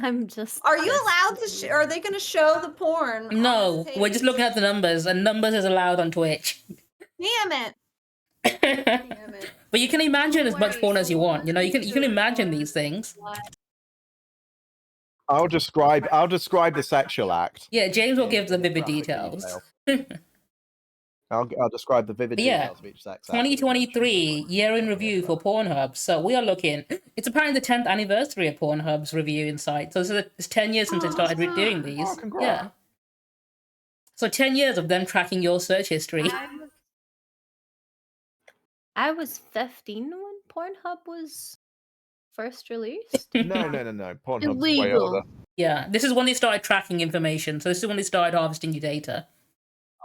I'm just. Are you allowed to? Are they going to show the porn? No, we're just looking at the numbers, and numbers is allowed on Twitch. Damn it! Damn it. But you can imagine as much porn as you want. You know, you can imagine these things. I'll describe the sexual act. Yeah, James will give the vivid details. I'll describe the vivid details of each sex act. 2023 year in review for Pornhub. So we are looking. It's apparently the 10th anniversary of Pornhub's reviewing site. So it's 10 years since they started doing these. Yeah. So 10 years of them tracking your search history. I was 15 when Pornhub was first released. No. Pornhub's way older. Yeah, this is when they started tracking information. So this is when they started harvesting your data.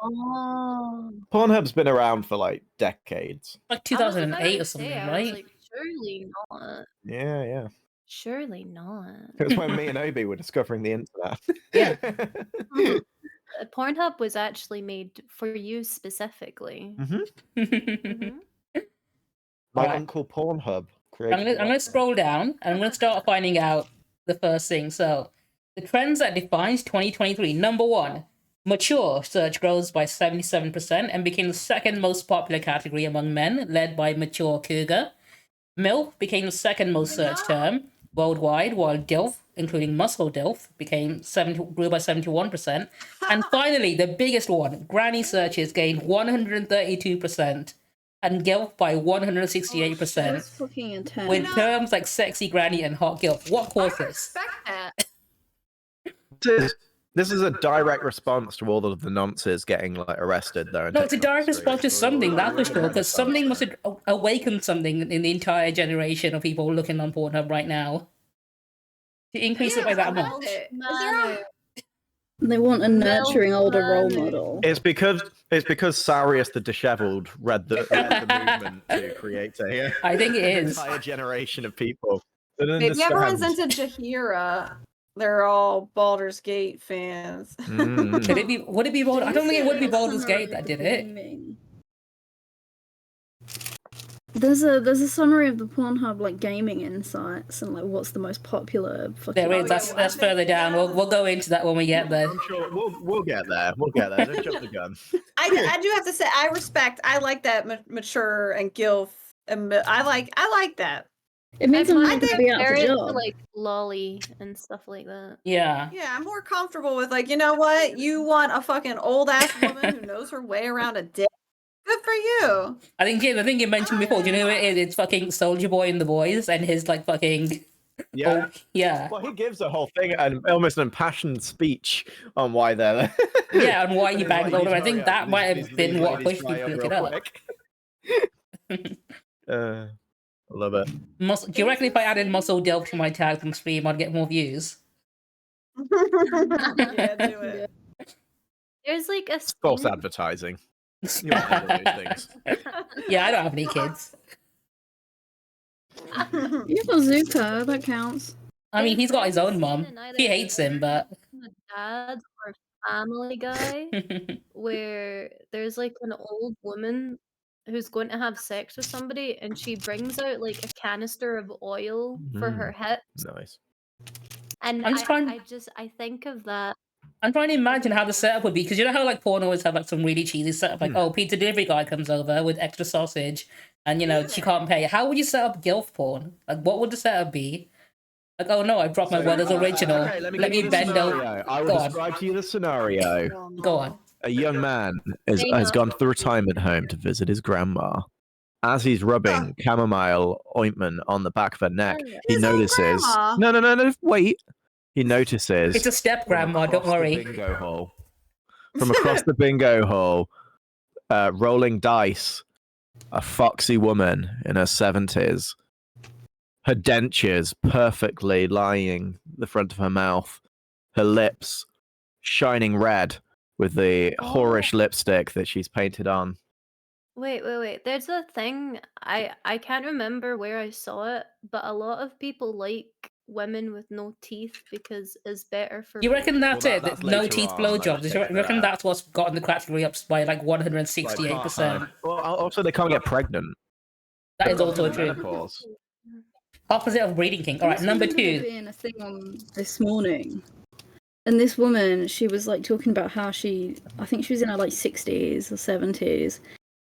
Oh. Pornhub's been around for like decades. Like 2008 or something, right? I was like, surely not. Yeah. Surely not. It was when me and Obi were discovering the internet. Yeah. Pornhub was actually made for you specifically. My uncle Pornhub created. I'm gonna scroll down and I'm gonna start finding out the first thing. So, the trends that defines 2023. Number 1, mature search grows by 77% and became the second most popular category among men, led by mature cougar. MILF became the second most searched term worldwide, while DILF, including muscle DILF, grew by 71%. And finally, the biggest one, granny searches gained 132%. And GILF by 168%. With terms like sexy granny and hot GILF. What caused this? This is a direct response to all of the nonces getting like arrested there. No, it's a direct response to something, that's for sure. Because something must have awakened something in the entire generation of people looking on Pornhub right now. To increase it by that much. They want a nurturing older role model. It's because Sarius the Dishevelled read the movement to create I think it is. Entire generation of people. Maybe everyone's into Jaheira. They're all Baldur's Gate fans. Would it be Baldur's? I don't think it would be Baldur's Gate that did it. There's a summary of the Pornhub like gaming insights and like what's the most popular. There is. That's further down. We'll go into that when we get there. I'm sure we'll get there. Don't jump the gun. I do have to say I like that mature and gilf. And I like that. It means I'm not think be out they're the into job. like lolly and stuff like that. Yeah. Yeah, I'm more comfortable with like, you know what? You want a fucking old ass woman who knows her way around a dick. Good for you. I think the thing you mentioned before, do you know who it is? It's fucking Soldier Boy and the Boys and his like fucking yeah. Yeah. Well, he gives a whole thing and almost an impassioned speech on why they're there. Yeah, and why you banged older. I think that might have been what pushed people to look it up. I love it. Do you reckon if I added Muscle Delp to my tags on stream, I'd get more views? Yeah, do it. There's like a false advertising. You might have all those things. Yeah, I don't have any kids. You have Zuko, that counts. I mean, he's got his own mom. She hates him, but a dad or Family Guy where there's like an old woman who's going to have sex with somebody and she brings out like a canister of oil for her hips. Nice. And I think of that. I'm trying to imagine how the setup would be, because you know how like porn always have like some really cheesy setup, like pizza delivery guy comes over with extra sausage, and you know she can't pay. How would you set up gilf porn? Like, what would the setup be? Like, oh no, I dropped my word as original. Okay, let me bend over. I will describe to you the scenario. Go on. A young man has gone to the retirement home to visit his grandma. As he's rubbing chamomile ointment on the back of her neck, he notices. No, wait. He notices. It's a step grandma, don't worry. From across the bingo hall, rolling dice, a foxy woman in her 70s. Her dentures perfectly lining the front of her mouth. Her lips shining red with the whorish lipstick that she's painted on. Wait. There's a thing, I can't remember where I saw it, but a lot of people like women with no teeth because it's better for. You reckon that's it? That's no teeth blowjobs. You reckon that's what's gotten the category up by like 168%? Well, also they can't get pregnant. That is also true. Opposite of breeding kink. All right, number two. Being a thing on this morning, and this woman, she was like talking about how I think she was in her like 60s or 70s,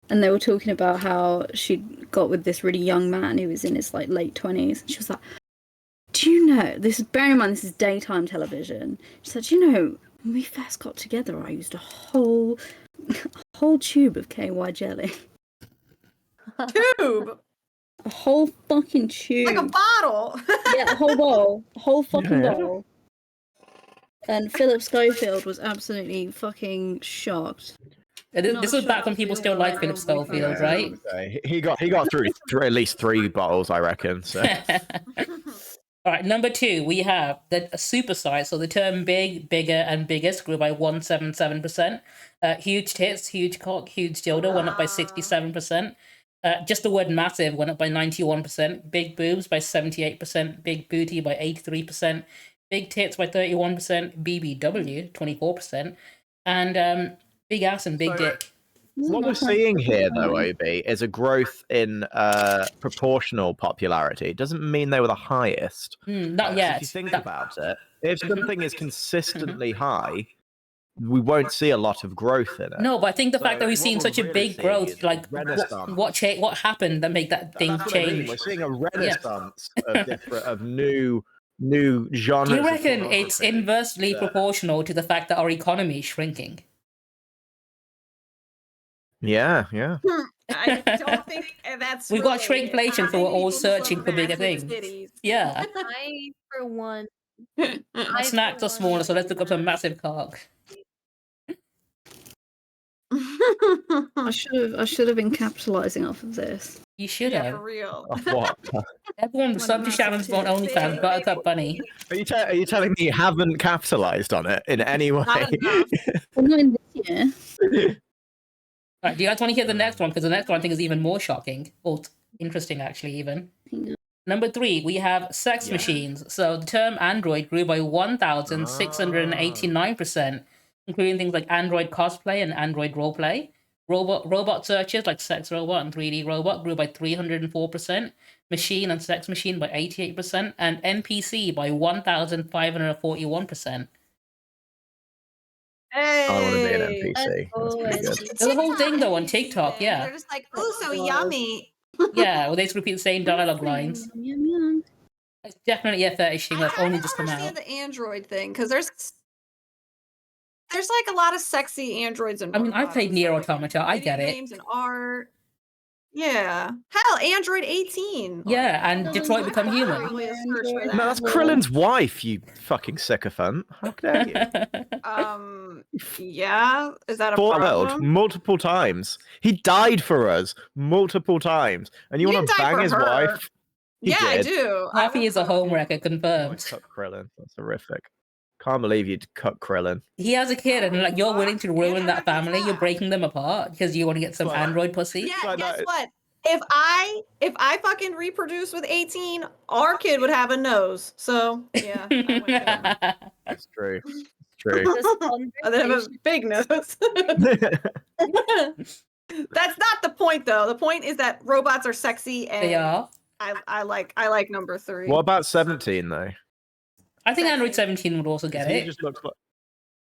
and they were talking about how she got with this really young man who was in his like late 20s. And she was like, "Do you know this? Bear in mind, this is daytime television." She said, "Do you know when we first got together, I used a whole tube of KY jelly, Tube, a whole fucking tube, like a bottle. yeah, a whole fucking Yeah. bottle." And Philip Schofield was absolutely fucking shocked. This was back when people still liked Philip Schofield, right? Okay. He got through at least 3 bottles, I reckon. So All right, number two, we have the super size. So the term big, bigger, and biggest grew by 177%. Huge tits, huge cock, huge dildo went up by 67%. Just the word massive went up by 91%. Big boobs by 78%. Big booty by 83%. Big tits by 31%. BBW 24%. And big ass and big dick. what we're seeing here, though, Obi, is a growth in proportional popularity. It doesn't mean they were the highest. Not 'Cause yet. If you think about it, if something is consistently high, we won't see a lot of growth in it. No, but I think the fact that we've what seen we're such a really big seeing growth, is like renaissance. what happened that made that thing That's what I mean. change? We're seeing a renaissance of new genres. Do you of reckon it's pornography inversely that- proportional to the fact that our economy is shrinking? Yeah. I don't think that's. We've got related. shrinkflation, so I we're all think people searching love for bigger massive things. titties. Yeah, I, for one, our I, for snacks are one, smaller, so let's like look up some massive cock. I should have been capitalizing off of this. You should Yeah, for have. real. Of what? Everyone What sub to massive Shannon's on tits. OnlyFans, Buttercup Bunny. Are you telling me you haven't capitalized on it in any way? Not enough. Well, not in this year. Right, do you guys want to hear the next one? Because the next one I think is even more shocking. Or interesting, actually, even. Number three, we have sex machines. So the term android grew by 1,689%, including things like android cosplay and android roleplay. Robot searches like sex robot and 3D robot grew by 304%, machine and sex machine by 88%, and NPC by 1,541%. Hey. I want to be an Let's NPC. That's go, pretty good. NPC. There's a whole thing though on TikTok, yeah. They're just like, oh, so yummy. Yeah, well, they just repeat the same dialogue lines. Yum, yum. It's definitely a fetish thing that's only just come I out. don't understand the android thing because there's like a lot of sexy androids and I mean, I robots played and Nier stuff, like, Automata, I video get it. games and art. Yeah. Hell, Android 18. Yeah, and Detroit Become Human. Probably a search for No, that's that. Krillin's wife, you fucking sycophant. How dare you? Yeah. Is that a Fought the world problem? multiple times. He died for us multiple times. And you He want to didn't die bang for his her. wife? He Yeah, I did. do. Harpy is a home wrecker, Oh, confirmed. cut Krillin. That's horrific. Can't believe you'd cut Krillin. He has a kid, and like you're willing to ruin that family. You're breaking them apart because you want to get some Well, android pussy. Yeah, Like guess that- what? If I fucking reproduce with 18, our kid would have a nose. So yeah, I went for that. It's true. It's true. This They have a conversation- big nose. That's not the point, though. The point is that robots are sexy, and They are. I like number 3. What about 17 though? I think Android 17 would also get He it. just looks like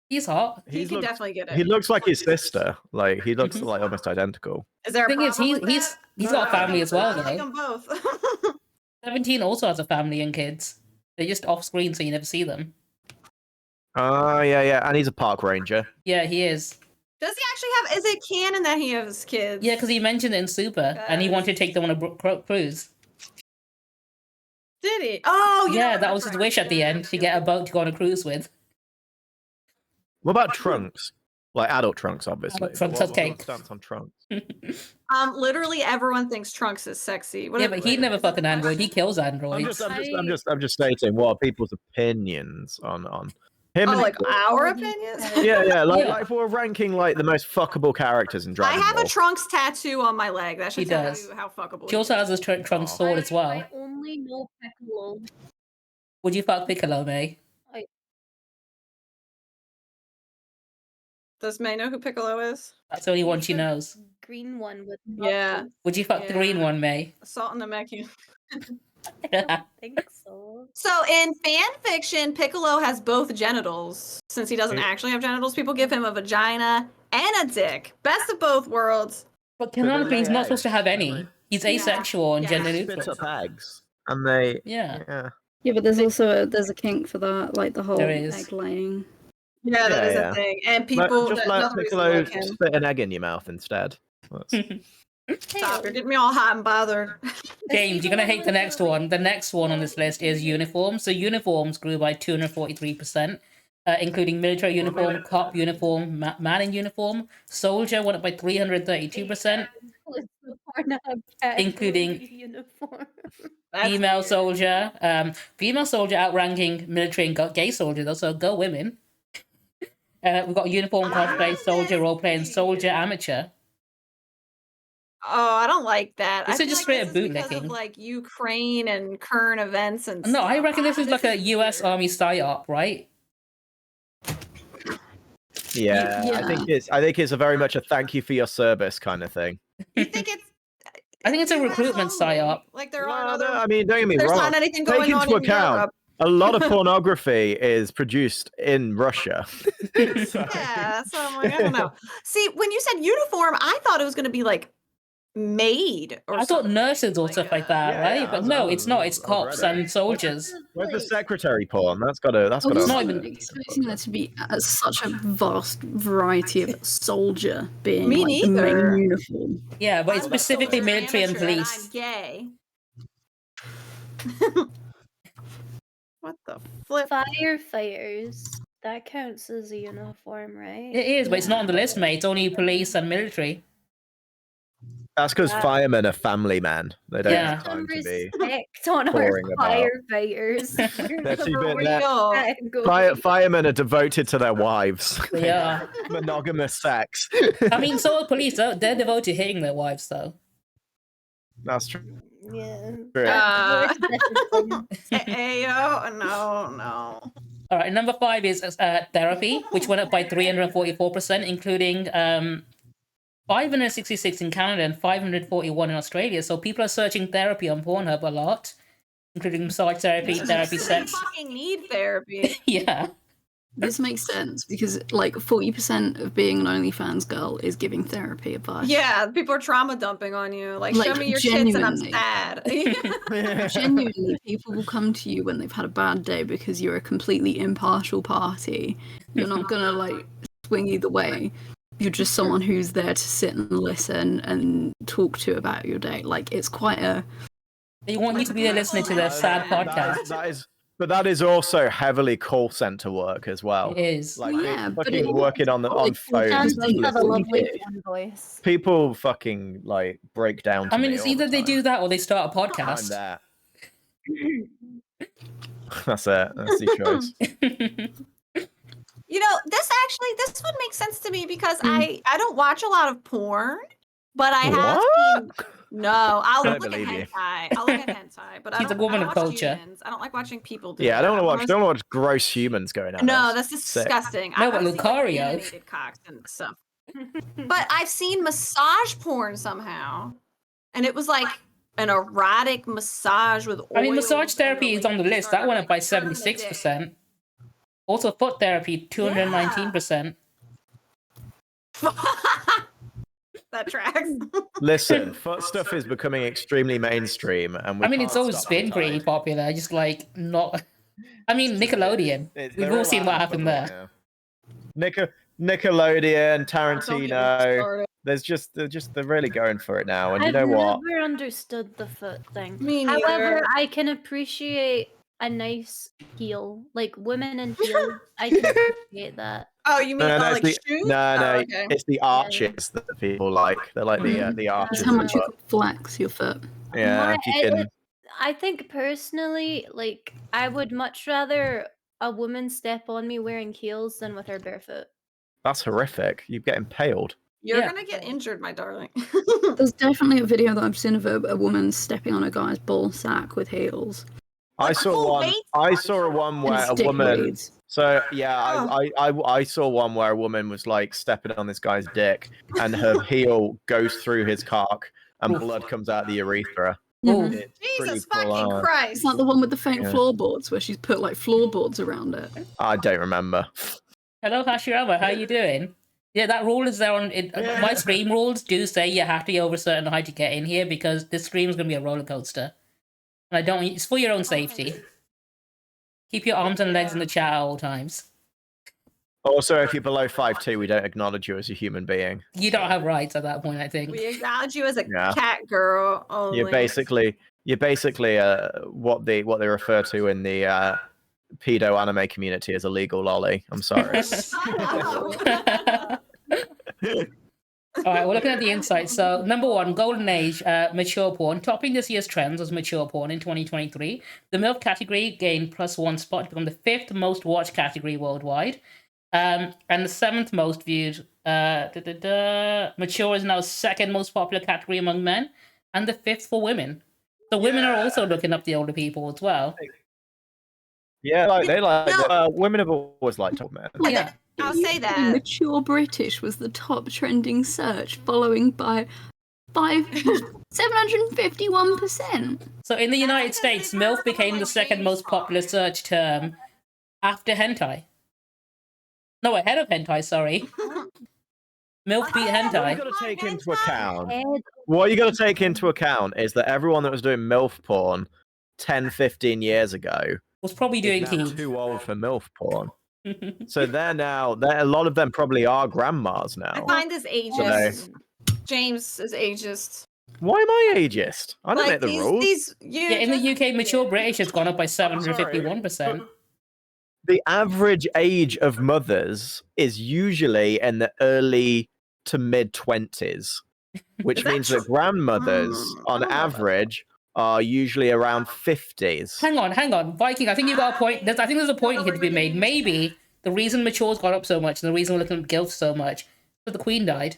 He's hot. He can definitely get it. he looks like his sister. Like he looks like almost identical. Is there a Thing is, problem with he's that? got a family as well, I like though. them both. 17 also has a family and kids. They're just off screen, so you never see them. Oh yeah, and he's a park ranger. Yeah, he is. Does he actually have? Is it canon that he has kids? Yeah, because he mentioned it in Super, and he Guys. wanted to take them on a cruise. Did he? Oh, you know Yeah, what? that That's was his right. wish at the end, to get a boat to go on a cruise with. What about Trunks? Like adult Trunks, obviously. Adult Trunks, What's okay. your stance on Trunks? Literally everyone thinks Trunks is sexy. Yeah, but he'd never fuck an android. He kills androids. I'm just stating what are people's opinions on him. Oh, and like our opinions? yeah, like, Yeah. like if we're ranking like the most fuckable characters in I Dragon have Ball. a Trunks tattoo on my leg. That She should tell does. you how fuckable. She also he has is. a Trunks sword as well. I only know Piccolo. Would you fuck Piccolo, May? Does May know who Piccolo is? That's the only one she The knows. Green one with Yeah. muscles. Would you fuck the green Yeah. one, May? Salt in the Mexican. I think so. So in fan fiction, Piccolo has both genitals. Since he doesn't actually have genitals, people give him a vagina and a dick. Best of both worlds. But canonically, he's not supposed to have any. He's Yeah. asexual and Yeah. gender He neutral. spits up eggs, and they Yeah. Yeah, but there's also there's a kink for that, like the whole There is. egg laying. Yeah, that is Yeah. a thing. And people, just that's let another reason I Piccolo like him. spit an egg in your mouth instead. Stop, you're getting me all hot and bothered. James, you're gonna hate the next one. The next one on this list is uniforms. So uniforms grew by 243%, including military uniform, cop uniform, man in uniform. Soldier went up by 332%, including uniform. That's female weird. soldier. Female soldier outranking military and gay soldier, though, so go women. We've got uniform cosplay, soldier roleplay, and soldier amateur. Oh, I don't like that. This I is just feel straight like up this is because bootlicking. of like Ukraine and current events and No, I stuff. reckon this is like a US weird. Army psyop, right? Yeah, Yeah. I think it's a very much a thank you for your service kind of thing. You think it's? I think it's a US recruitment only. psyop. Like there Well, are no, other. I mean, don't get me There's wrong. not anything Take going on into in account Europe. a lot of pornography is produced in Russia. So- Yeah, so I'm like, I don't know. See, when you said uniform, I thought it was going to be like maid or I thought something. nurses or stuff like that, Yeah, right? yeah, but I was- no, I it's was- not. It's I was cops ready. and soldiers. Where's the secretary porn? That's got to. I It's was not even- expecting there to be such a vast variety of soldier being Me like the neither. main uniform. Yeah, but it's I'm a specifically soldier military and amateur and police. I'm gay. What the flip? Firefighters. That counts as a uniform, right? It is, but it's not on the list, mate. It's only police and military. That's because Yeah. firemen are family men. They don't Yeah. have time to be. Respect on our boring about. firefighters. They're too For bit- they're- real. Firemen are devoted to their wives. They are. Monogamous sex. I mean, so are police. They're devoted to hitting their wives, though. That's true. Yeah. True. Ayo, no. All right, number 5 is therapy, which went up by 344%, including 566 in Canada and 541 in Australia. So people are searching therapy on Pornhub a lot, including massage therapy, therapy They sex. fucking need therapy. Yeah. This makes sense because like 40% of being an OnlyFans girl is giving therapy advice. Yeah, people are trauma dumping on you. Like, show Like, me your tits and I'm genuinely. sad. Genuinely, people will come to you when they've had a bad day because you're a completely impartial party. You're not gonna like swing either way. You're just someone who's there to sit and listen and talk to about your day. Like it's quite a They want you to be there listening to their sad podcast. But that is also heavily call center work as well. It is. Like Well, yeah, but fucking it- working on And phones. Just they have a what you lovely do. tone voice. People fucking like break down. To I mean, me it's all the either they time. do that or they start a I'm podcast. there. That's it. That's the choice. You know, this would make sense to me because I don't watch a lot of porn, but I have What? seen. No, I'll I look at believe you. hentai. I'll look at hentai, but I She's a don't. woman I of watch culture. humans. I don't like watching people do. Yeah, I don't that. want to watch. Don't watch gross humans going out. No, that's disgusting. No, I but wanna see, like, Lucario. animated cocks and stuff. But I've seen massage porn somehow, and it was like an erotic massage with. I mean, oils massage and therapy is on the lady list. That started, went up by like, turning the dick. 76%. Also, foot therapy, 219%. That tracks. Listen, foot stuff is becoming extremely mainstream, and we I mean, it's can't always stop been the pretty tide. popular, just like not. I mean, Nickelodeon. We've They're all seen what happened there. yeah. Nickelodeon, Don't get me Tarantino. started. They're really going for it now, and you I've know what? never understood the foot thing. Me However, neither. I can appreciate a nice heel. Like women in heels, I can appreciate that. Oh, you mean No, no, like it's shoes? no, Oh, no, okay. it's the arches that the people like. They're like the arches. That's how much you of can flex your foot. the- Yeah, My- if you can. I think personally, like I would much rather a woman step on me wearing heels than with her barefoot. That's horrific. You get impaled. You're Yeah. gonna get injured, my darling. There's definitely a video that I've seen of a woman stepping on a guy's ball sack with heels. I Like saw full one. weight? I saw one And where a stick woman. weights. So yeah, Oh. I saw one where a woman was like stepping on this guy's dick, and her heel goes through his cock, and Oof. blood comes out the urethra. Oh, Mhm. It's Jesus pretty full fucking on. Christ. It's like the one with the fake Yeah. floorboards where she's put like floorboards around it. I don't remember. hello Hashirama, how you doing? Yeah, that rule is there on it. My stream rules do say you have to be over a certain height to get in here because this stream is gonna be a roller coaster. And I don't. It's for your own safety. Keep your arms and legs in the chat at all times. Also, if you're below 5'2", we don't acknowledge you as a human being. You don't have rights at that point, I think. We acknowledge you as a Yeah. cat girl only. You're basically what they refer to in the pedo anime community as a legal lolly. I'm sorry. Alright, we're looking at the insights. So, number one, Golden Age, mature porn. Topping this year's trends was mature porn in 2023. The MILF category gained +1 spot to become the 5th most watched category worldwide. And the 7th most viewed. Mature is now 2nd most popular category among men, and the 5th for women. So women are also looking up the older people as well. Yeah, women have always liked old men. Yeah. I'll say that. Mature British was the top trending search, following by 751%. So in the United States, MILF became the 2nd most popular search term after hentai. No, ahead of hentai, sorry. MILF beat hentai. What you got to take into account is that everyone that was doing MILF porn 10, 15 years ago Was probably doing is now teen. too old for MILF porn. So a lot of them probably are grandmas now. I find this ageist. James is ageist. Why am I ageist? I don't make the rules. Yeah, in the UK, mature British has gone up by 751%. The average age of mothers is usually in the early to mid 20s, which means that grandmothers, on average, are usually around 50s. Hang on, Viking. I think you got a point. I think there's a point here to be made. Maybe the reason mature's got up so much and the reason we're looking at gilfs so much is that the Queen died.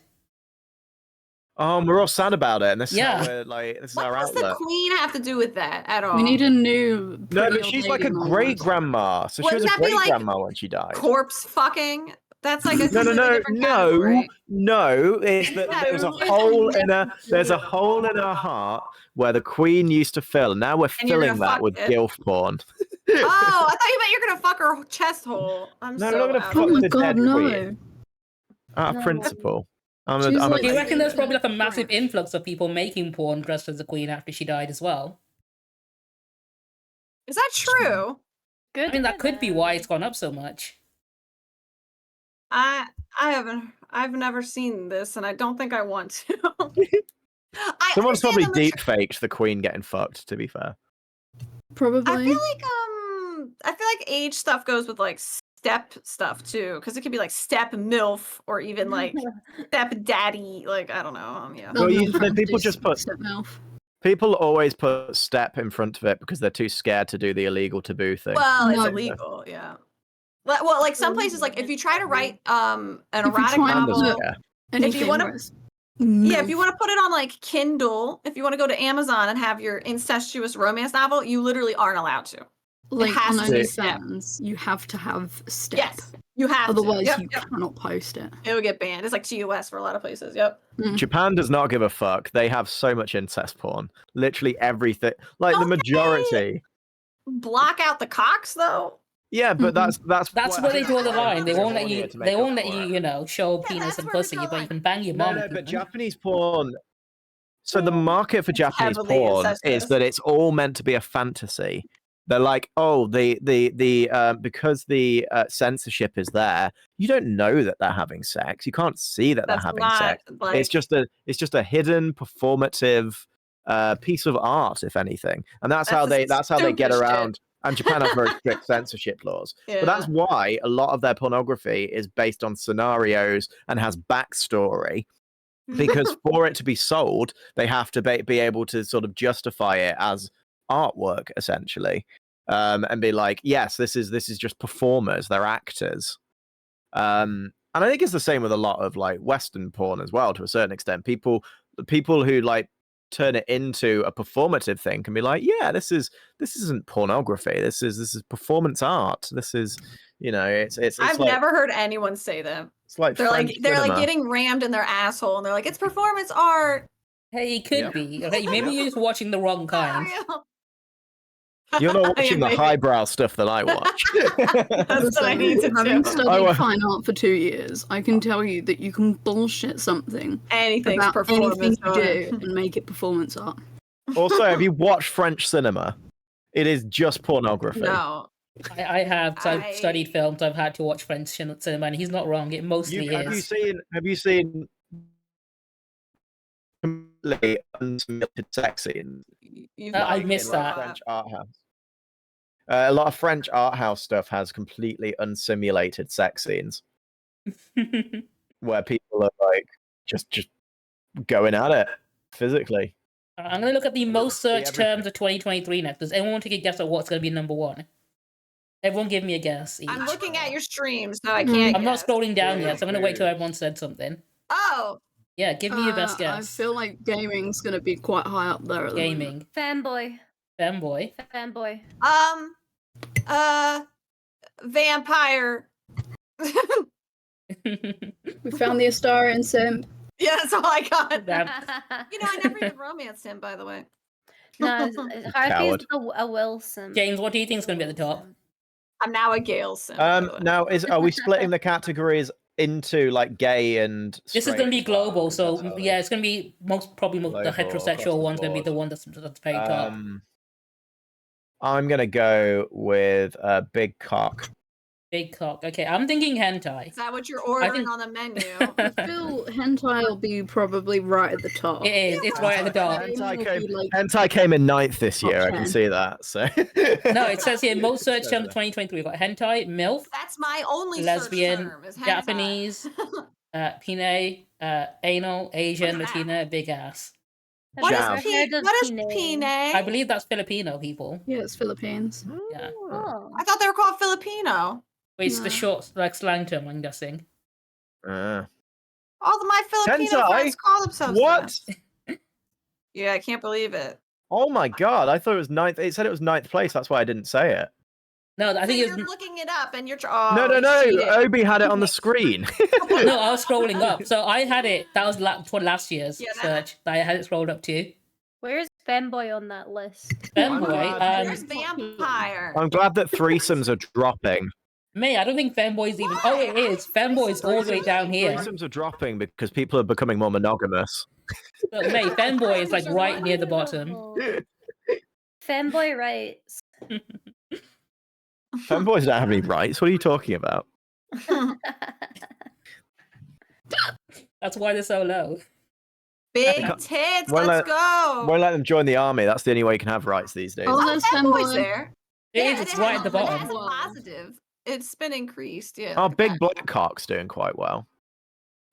We're all sad about it, and this is Yeah. how we're like. This is What our does outlet. the Queen have to do with that at all? We need a new. No, pretty but old she's like a lady on great that. grandma, so she was Wouldn't a that be great like grandma when she died. corpse fucking. That's like a completely different no. category. It's that there's a hole in her heart where the Queen used to fill. Now we're And you're filling gonna that fuck with it. gilf porn. Oh, I thought you meant you're gonna fuck her chest hole. I'm No, so we're not gonna out fuck of Oh it. my the god, dead no! Queen. Out of No. principle. She's like- Do you reckon there's probably like a massive influx of people making porn dressed as the Queen after she died as well? Is that true? Good. I mean, that could be why it's gone up so much. I've never seen this, and I don't think I want to. Someone's probably understand the deep faked the Queen getting fucked, to be fair. Probably. I feel like age stuff goes with like step stuff too, because it could be like step milf or even like step daddy. Like I don't know. Yeah. Well, London people Francis, just put- step mouth. People always put step in front of it because they're too scared to do the illegal taboo thing. Well, it's No. illegal. Yeah. Well, like some places, like if you try to write an If you erotic try and novel, put- Yeah. Anything wanna- where it's yeah, if you milf. want to put it on like Kindle, if you want to go to Amazon and have your incestuous romance novel, you literally aren't allowed to. like has on to be step. OnlyFans, you have to have step. Yes, you have Otherwise, to. Yep, you yep. cannot post it. It would get banned. It's like TOS for a lot of places. Yep. Japan does not give a fuck. They have so much incest porn. Literally everything. Like the Don't majority. Block out the cocks though. Yeah, but Mhm. that's That's what- where they draw the line. They won't let hornier you. to make They up won't let for you. it. Show Yeah, penis that's and where we pussy, draw the but you line. can bang your No, mom. no, if you but want. Japanese porn. So the market for Japanese heavily porn incestuous. is that it's all meant to be a fantasy. They're like, oh, because the censorship is there, you don't know that they're having sex. You can't see that That's they're having not sex. like It's just a hidden performative piece of art, if anything, and that's how they get stupid shit. around. And Japan has very strict censorship laws. Yeah. But that's why a lot of their pornography is based on scenarios and has backstory. Because for it to be sold, they have to be able to sort of justify it as artwork, essentially, and be like, yes, this is just performers, they're actors. And I think it's the same with a lot of like Western porn as well, to a certain extent. People who like turn it into a performative thing can be like, yeah, this isn't pornography. This is performance art. This is, it's I've like, never heard anyone say that. it's like They're French like cinema. getting rammed in their asshole, and they're like, it's performance art. Hey, it could Yep. be. Okay, maybe you're just watching the wrong kind. You're not Yeah, watching the maybe. highbrow stuff that I watch. That's what I need to Having do. studied fine art for 2 years, I can tell you that you can bullshit something Anything's about performance anything you art. do and make it performance art. Also, have you watched French cinema? It is just pornography. No. I have. So I've I- studied films. I've had to watch French cinema, and he's not wrong. It mostly Have you is. seen? Have you seen completely unsimulated sex scenes? You've I not missed been that. brought French art house. A lot of French art house stuff has completely unsimulated sex scenes where people are like just going at it physically. I'm gonna look at the most See searched everything. terms of 2023 next. Does anyone want to take a guess at what's gonna be number one? Everyone, give me a guess. Each. I'm looking at your stream, so I can't. I'm not guess. scrolling down yet, so I'm gonna wait till everyone said something. Oh, Yeah, give me your best I guess. feel like gaming's gonna be quite high up there at the moment. Gaming, Fanboy. fanboy. Fanboy. vampire. We found the Astarian simp. Yeah, that's all I got. Damn. You know, I never even romanced him, by the way. No, Harpy's Coward. a Wilson. James, what do you think is gonna be at the top? I'm now a Gale sim. by the way. Now are we splitting the categories into like gay and This is straight gonna be as well? global, 'Cause that's so how yeah, it's gonna be probably the Global, across heterosexual the one's gonna be board. the one that's very top. I'm gonna go with big cock. Big cock. Okay, I'm thinking hentai. Is that what you're ordering think- on the menu? I feel hentai will be probably right at the top. It is. It's right at the top. Gaming will be like Hentai came in 9th this Top year. I 10. can see that. So No, it says here most searched Says terms of that. 2023. We've got hentai, MILF, That's my only lesbian, search term, is hentai. Japanese, pine, anal, Asian, What is that? Latina, big ass. What is Jam. pine? I believe that's Filipino people. yeah, it's Philippines. Yeah. Oh. I thought they were called Filipino. But it's the No. short like slang term, I'm guessing. Uh, All of my Filipino Hentai? friends call themselves what? that. Yeah, I can't believe it. Oh my god! I thought it was 9th. It said it was 9th place. That's why I didn't say it. No, I So think you're it's looking it up and you're No, cheating. Obi had it on the screen. no. I was scrolling up, so I had it. That was last year's Yeah, that- search that I had it scrolled up to. Where's Fanboy on that list? Femboy. glad- There's vampire. I'm glad that threesomes are dropping. May I don't think Femboy's even. Oh, it is. Femboy's all the way down here. Threesomes are dropping because people are becoming more monogamous. But May, Femboy is like right near the bottom. Fanboy writes. Femboys don't have any rights. What are you talking about? That's why they're so low. Big can't- tits, won't let's let- go. Won't let them join the army. That's the only way you can have rights these days. Oh, Oh, there's Fanboy's Fanboy. there. It Yeah, is. It's right at the It has bottom. a positive. It's been increased, yeah. Oh, Big Black Cock's doing quite well.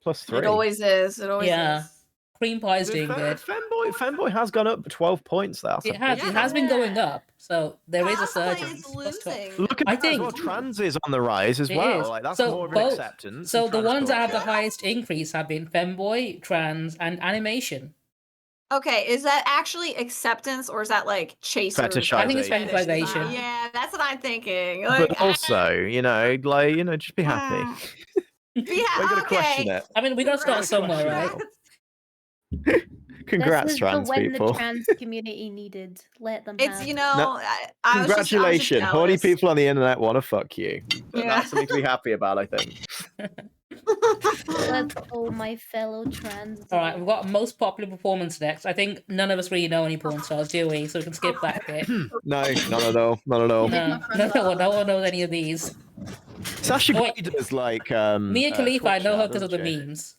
+3. It always is. It always Yeah. is. Cream Pie's doing good. Femboy has gone up 12 points. That's It a has. big It has been Yeah. going up. So there is a Cosplay surge. is losing. Look at I that as well. think- Trans is on the rise as It well. is. Like that's So more of an both- acceptance. So of the trans ones that have the culture. highest increase have been femboy, trans, and animation. Okay, is that actually acceptance or is that like chaser? Fetishization. I think it's fetishization. Yeah, that's what I'm thinking. But also, just be happy. yeah, We're gonna okay. question it. I mean, we gotta start Right. somewhere, right? Congrats, this was trans the when people. the trans community needed. Let them It's have. you know, No, I was just Congratulations, horny jealous. people on the internet want to fuck you. Yeah. That's something to be happy about, I think. Let's go, my fellow trans. All right, we've got most popular performance next. I think none of us really know any porn stars, do we? So we can skip that bit. No, not at all. Not at all. No one knows any of these. Sasha Wait. Grey does like Mia Khalifa, I Twitch know now, her because of the doesn't she? memes.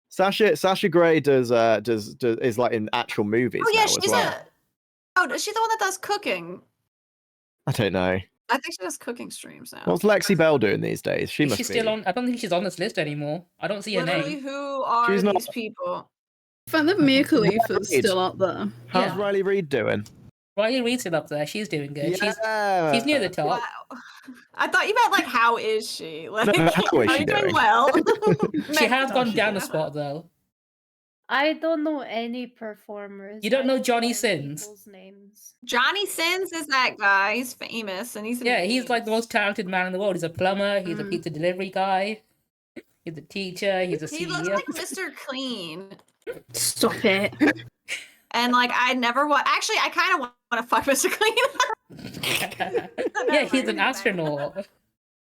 Sasha Grey does is like in actual movies Oh yeah, now as she's well. is she the one that does cooking? I don't know. I think she does cooking streams now. What's Lexi Bell doing these days? She Is must she be. still on? I don't think she's on this list anymore. I don't see her Literally, name. who are She's not- these people? The fact that Mia Khalifa's Right. still up there. How's Yeah. Riley Reid doing? Riley Reid's still up there. She's doing good. Yeah. She's near the top. Wow. I thought you meant like how is she? Like how is are she you doing doing? well? She has gone she's down a doing spot though. I don't know any performers. You don't I know know Johnny all Sins? people's names. Johnny Sins is that guy. He's famous and he's in Yeah, he's like the memes. most talented man in the world. He's a plumber. He's a pizza delivery guy. He's a teacher. He's a He looks CEO. like Mr. Clean. Stop it. And like I never want. Actually, I kind of want to fuck Mr. Clean. Yeah, he's an astronaut.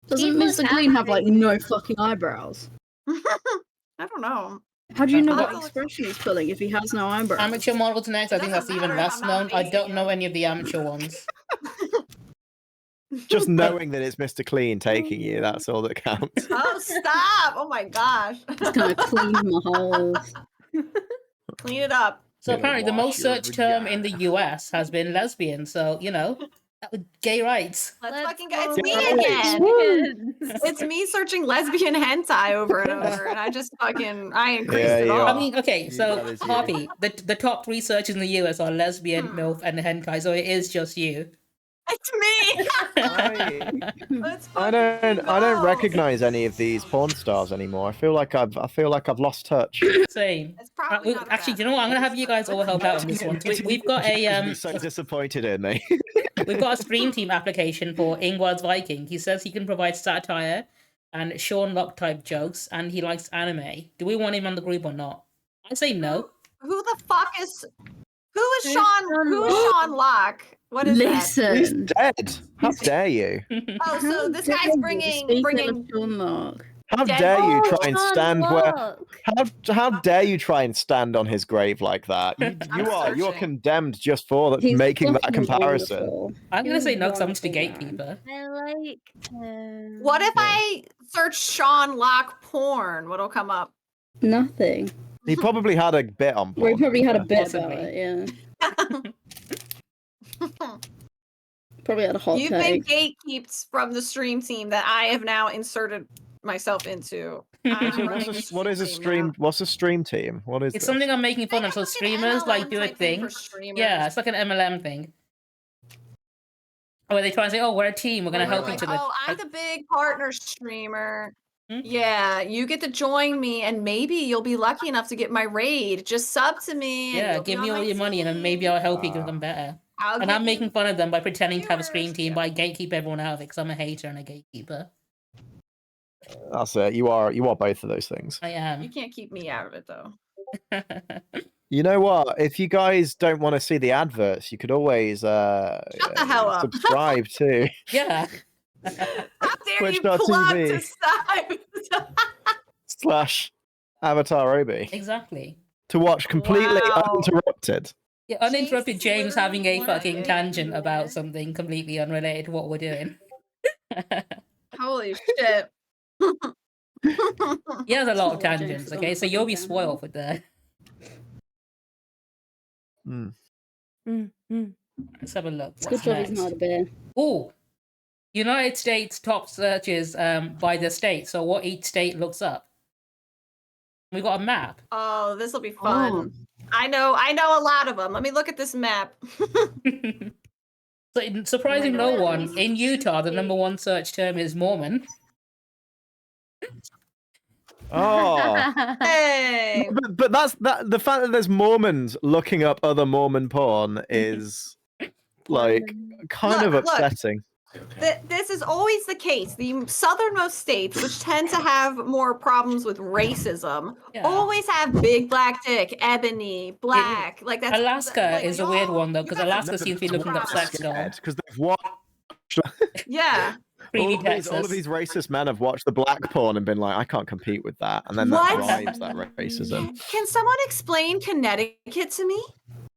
Doesn't He's Mr. Clean have like happy. no fucking eyebrows? I don't know. How do you know What? what expression he's pulling if he has no eyebrows? Amateur models next. I think that's Doesn't even matter if less I'm not known. I don't facing know him. any of the amateur ones. Just knowing that it's Mr. Clean taking you, that's all that counts. Oh, stop! Oh my gosh. Just gonna clean my holes. Clean it up. So Gonna apparently, the wash most your searched term in the vagina. US has been lesbian. So that was gay rights. Let's Let's fucking go. It's go. me Yes. again. Woo. It's me searching lesbian hentai over and over, and I increased Yeah, it you all. I are. mean, okay, so That is you. Harpy, the top 3 searches in the US are lesbian, MILF, and hentai. So it is just you. It's me. I Let's I fucking don't go. recognize any of these porn stars anymore. I feel like I've lost touch. Same. It's probably not a Actually, bad do you know what? I'm gonna thing. have you guys all help out on this one. We've got James a is so disappointed in me. we've got a stream team application for Ingvar's Viking. He says he can provide satire and Sean Locke type jokes, and he likes anime. Do we want him on the group or not? I say no. Who the fuck is? Who is Who's Sean? Sean Who is Locke? Sean Locke? What is that? He's Listen. dead. How dare you? Oh, so How this dare guy's you, bringing speaking of Sean Locke. How Dead dare you Oh, try and Sean stand where? Locke. How dare you try and stand on his grave like that? You are searching. condemned just for that, He's making that fucking comparison. wonderful. I'm gonna He's say no because I'm just a wonderful, man. gatekeeper. I like him. What if Yeah. I search Sean Locke porn? What'll come up? Nothing. He probably had a bit on Well, he porn. probably had a bit Possibly. about it, yeah. Probably had a hot You've been take. gatekeeped from the stream team that I have now inserted myself into. So what is a stream? What's a stream team? What is It's this? something I'm making fun of. So Like an streamers like MLM do a type thing thing. for streamers. Yeah, it's like an MLM thing. Where they try and say, "Oh, we're a team. We're gonna Where help like, each other." oh, I'm the big partner streamer. Hmm? Yeah, you get to join me, and maybe you'll be lucky enough to get my raid. Just sub to me. And Yeah, you'll be give me on all my your money, and then maybe team. I'll help you become better. I'll And get I'm making you fun of them by pretending to have a stream viewers. team, but I gatekeep everyone out of it because I'm a hater and a gatekeeper. That's it. You are both of those things. I You am. can't keep me out of it though. You know what? If you guys don't want to see the adverts, you could always Shut the hell up. subscribe to Yeah. How dare you Twitch.tv. plug to /Avatar Obi Exactly. to watch completely Wow. uninterrupted. Yeah, uninterrupted James James having a literally fucking went tangent about everywhere. something completely unrelated to what we're doing. Holy shit. He has a lot of James tangents, is on okay? a So you'll be fucking spoiled with that. Let's have a look. It's good What's job he's next? not a bear. Oh, United States top searches by the state. So what each state looks up. We got a map. Oh, this will be fun. I know a lot of them. Let me look at this map. So, surprising my no God. one, in Utah, the number 1 search term is Mormon. Oh, Hey. but that's the fact that there's Mormons looking up other Mormon porn is like kind of Look. upsetting. This is always the case. The southernmost states, which tend to have more problems with racism, Yeah. always have big black dick, ebony, black. Like that's Alaska like, is a weird one, though, you because guys Alaska have seems to be looking up sex dolls. Because they've watched Yeah. Creepy all of Texas. these racist men have watched the black porn and been like, I can't compete with that, and then What? that drives that racism. Can someone explain Connecticut to me?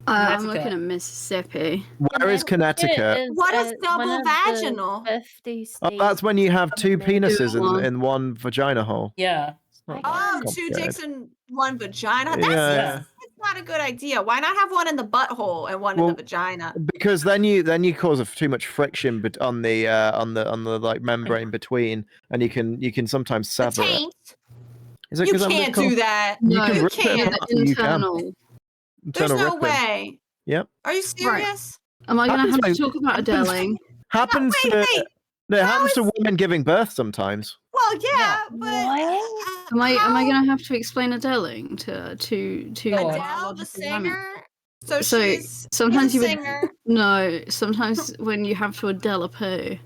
I'm Connecticut. looking at Mississippi. Where is Connecticut? What is one double of the vaginal? 50 Oh, that's when you have two penises One. in one vagina hole. Yeah. It's not Oh, that 2 complicated. dicks in one vagina. That's Yeah. not a good idea. Why not have one in the butthole and one in Well, the vagina? Because then you cause too much friction on the like membrane between, and you can sometimes The sever it. taint. Is it You 'cause I'm can't called- do that. You No, can you rip it can't. apart, you can. Internal. There's Internal no ripping. way. Yep. Are you serious? Am I going to Happens have to when- talk about Adeling? Happens wait, to wait. no, it How happens to is- women giving birth sometimes. Well, yeah, but What? Am I how- going to have to explain Adeling to Go on. Adele, the biological women? singer? So, So, she's sometimes she's a you would- singer. No, sometimes when you have to Adele a poo.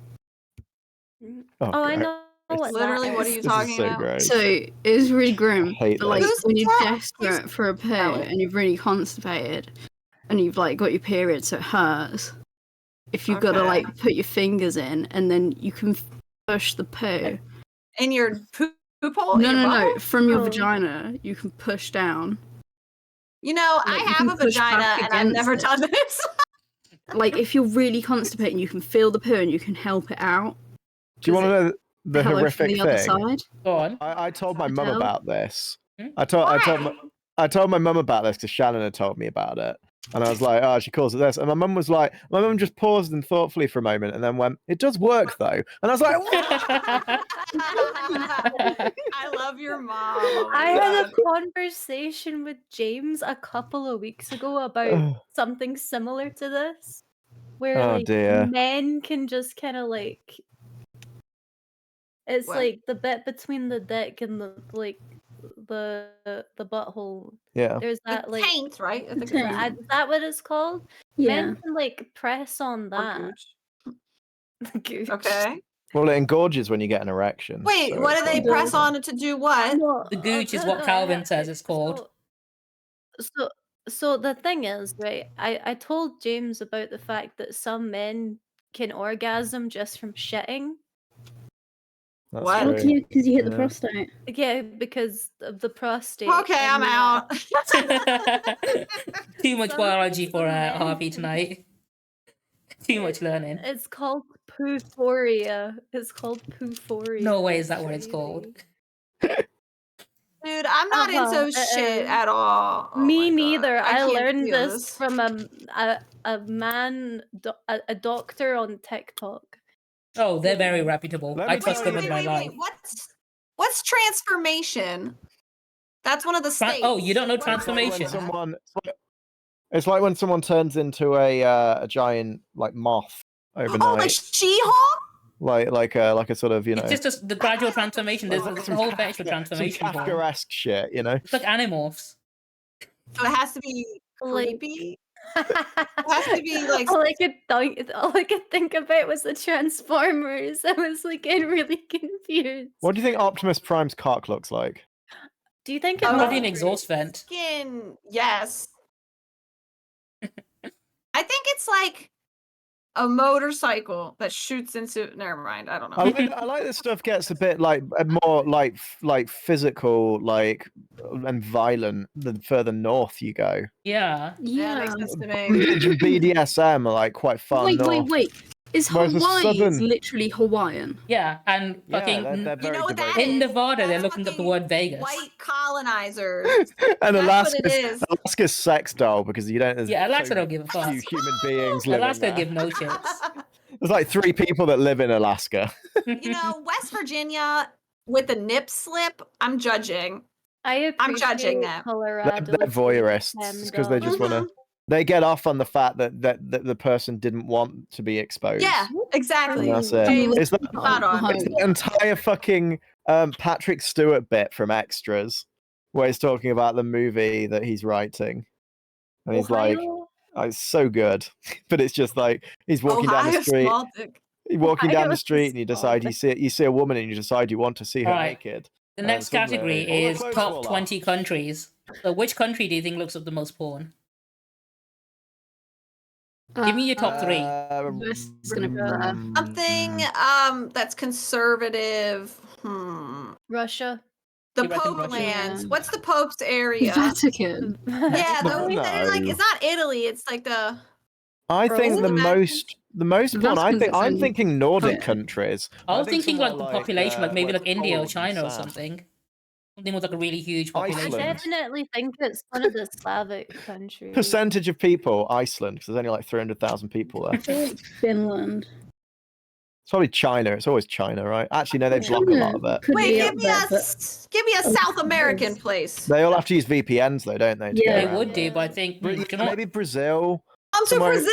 Oh, I God. know what Literally, that what are is. you This is talking so about? gross. So it's really grim. hate But like this. Who's when you're that? desperate for a poo Valid. and you're really constipated and you've like got your period so it hurts. If you've got to Okay. like put your fingers in and then you can push the poo. In your poop hole? No, in your no, no. butthole? From your Oh. vagina, you can push down. You know, Like, I you have can a push vagina back and I've never against done this. Like if you're really constipated and you can feel the poo and you can help it out. Do you want to know the Hello from horrific the other thing? side. Go on. I told my mum Tell. about this. Hmm? I told my mum about this because Shannon had told me about it, and I was like, "Oh, she calls it this," and my mum was like, my mum just paused and thoughtfully for a moment, and then went, "It does work though," and I was like, "What?" I love your mom. Oh my I had a God. conversation with James a couple of weeks ago about something similar to this, where Oh, like dear. men can just kind of like it's What? like the bit between the dick and the butthole. Yeah. There's The that like taint, right? I think The it's taint. that. is that what it's called? Yeah. Men can like press on Or that. gooch. Gooch. Okay. Well, it engorges when you get an erection. Wait, so what it's do they like- press on it to do what? No, The gooch is no, what no, Calvin says it's called. So the thing is, right? I told James about the fact that some men can orgasm just from shitting. That's What? true. Okay, because you hit the Yeah. prostate. Yeah, because of the prostate. Okay, I'm and, out. Too much Some- biology for some men- Harvey tonight. Too much learning. It's called poophoria. It's called poophoria. No way is It's that what it's called. crazy. Dude, I'm not Uh-huh, into it shit is. at all. Oh Me my God. neither. I can't learned feel this from a man, a doctor on TikTok. Oh, they're very reputable. Let I me trust tell them you- with my life. What's transformation? That's one of the states. Oh, you don't know What is transformation? When it's like when someone turns into a giant like moth that? overnight, Oh, like She-Hulk? like a sort of It's just the gradual transformation. There's a whole bench for some transformation. for 'em. Kafka-esque shit, you know. It's like animorphs. So it has to be Like- creepy. It has to be like all I could think about was the Transformers. I was like getting really confused. What do you think Optimus Prime's cock looks like? Do you think it Oh, Probably an looks exhaust vent. skin. Yes. I think it's like a motorcycle that shoots into. Never mind. I don't know. I like this stuff gets a bit like more like physical, like and violent the further north you go. Yeah. Yeah, Yeah. makes sense to me. Bondage and BDSM are like quite far north. Wait. Is Whereas the Hawaii southern- literally Hawaiian? Yeah. And Yeah, fucking they're You very know what that diverse. in is? Nevada, they're That's looking up the fucking word Vegas. White colonizers. And That's what it is. Alaska's sex doll because you don't. there's Yeah, Alaska so don't give a fuck. few human beings living Alaska there. give no shits. There's like 3 people that live in Alaska. You know, West Virginia with the nip slip, I'm judging. I'm judging that. Colorado. They're voyeurists because they just want to. They get off on the fact that the person didn't want to be exposed. Yeah, exactly. And that's it. James, It's that, spot on. it's the entire fucking Patrick Stewart bit from Extras, where he's talking about the movie that he's writing, and he's like, Ohio? oh, "It's so good," but it's just like he's walking down the Ohio street. small dick. You're walking down the Ohio street and you decide you see a woman and you decide you want to see her Right. naked. The next suddenly, category all the is clothes top fall 20 off. countries. So which country do you think looks up the most porn? Give me your top 3. This is gonna be there. Something that's conservative. Russia. The You reckon Pope Russia? lands. Yeah. What's the Pope's area? Vatican. Yeah, the No. like it's not Italy. It's like the I Or think is it the the Vatican? most porn. Vatican's its I'm own thinking Nordic country. countries. I was thinking like somewhere the population, like maybe where like India or cold and China or sad. something. Something with like a really huge I population. Iceland. definitely think it's one of the Slavic countries. Percentage of people, Iceland, because there's only like 300,000 people I there. feel like Finland. It's probably China. It's always China, right? Actually, no, they block a lot of it. Could wait. be Give up me there, a but give me a Oh, South American yes. place. They all have to use VPNs, though, don't they? To Yeah. get They around would it. do, but I think do you know what? Maybe Brazil. Come to somewhere Brazil.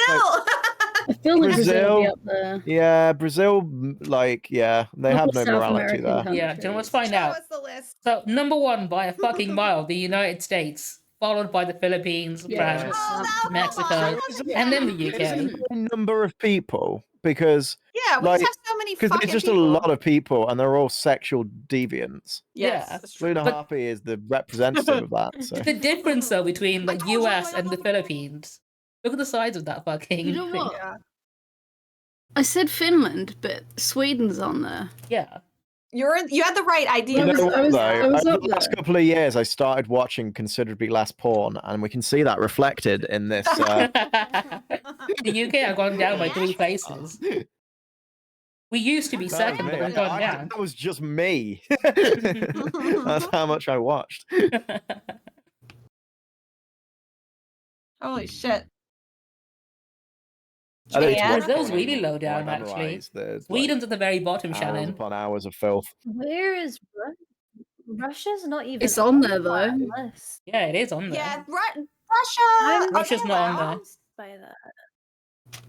I feel like Brazil will be Brazil. up there. Yeah, Brazil. Like, yeah, they have Couple no South morality American there. countries. Yeah, do you know, let's find Show out. us the list. So number 1 by a fucking mile, the United States, followed by the Philippines, Yeah. France, Oh, that- Mexico, hold on. and then the It's UK. a number of people. because Yeah, we like, just have so many because fucking it's just people. a lot of people and they're all sexual deviants. Yes, Yeah. that's true. Luna But- Harpy is the representative of that. So The difference though between I like told you, US I and the don't know. Philippines. Look at the size of that fucking You know thing. what? Yeah. I said Finland, but Sweden's on there. Yeah. You had the right idea. I you was- know what, I was- though, I was over up the last there. couple of years, I started watching considerably less porn, and we can see that reflected in this. The UK have gone down by 3 places. We used to be That was second, me. but we've gone down. That was just me. That's how much I watched. Holy shit. I don't need to Yeah. watch Those porn really anymore low before I down, actually. memorize the, Sweden's at the very bottom, hours Shannon. upon hours of filth. Where is Russia's not even It's on there, that though. list. Yeah, it is on there. Yeah, Russia. I'm Russia's not on there. confused by that.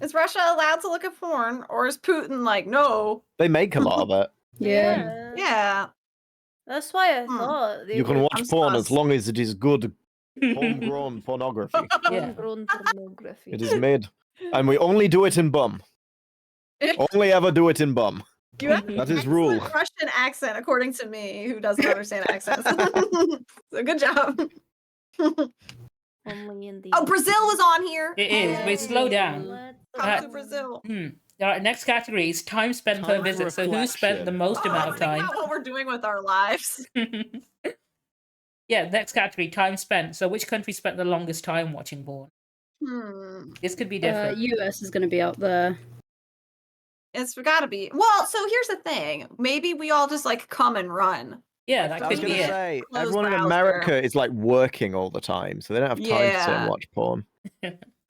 Is Russia allowed to look at porn, or is Putin like, no? They make a lot of it. Yeah. Yeah. That's why I Hmm. thought they You can were watch I'm porn sus. as long as it is good homegrown pornography. Yeah. homegrown pornography. It is made, and we only do it in bum. Only ever do it in bum. You have That is excellent rule. Russian accent, according to me, who doesn't understand accents. So good job. Only in the Oh, Brazil was on here. It is, but slow down. Come to Brazil. Alright, next category is time spent per Time for visit. So who spent the reflection. most amount of Think time? about what we're doing with our lives. Yeah, next category, time spent. So which country spent the longest time watching porn? This could be different. US is going to be up there. It's gotta be. Well, so here's the thing. Maybe we all just like come and run. Yeah, that I was could be gonna it. say, Close everyone in browser. America is like working all the time, so they don't have time to sit Yeah. and watch porn.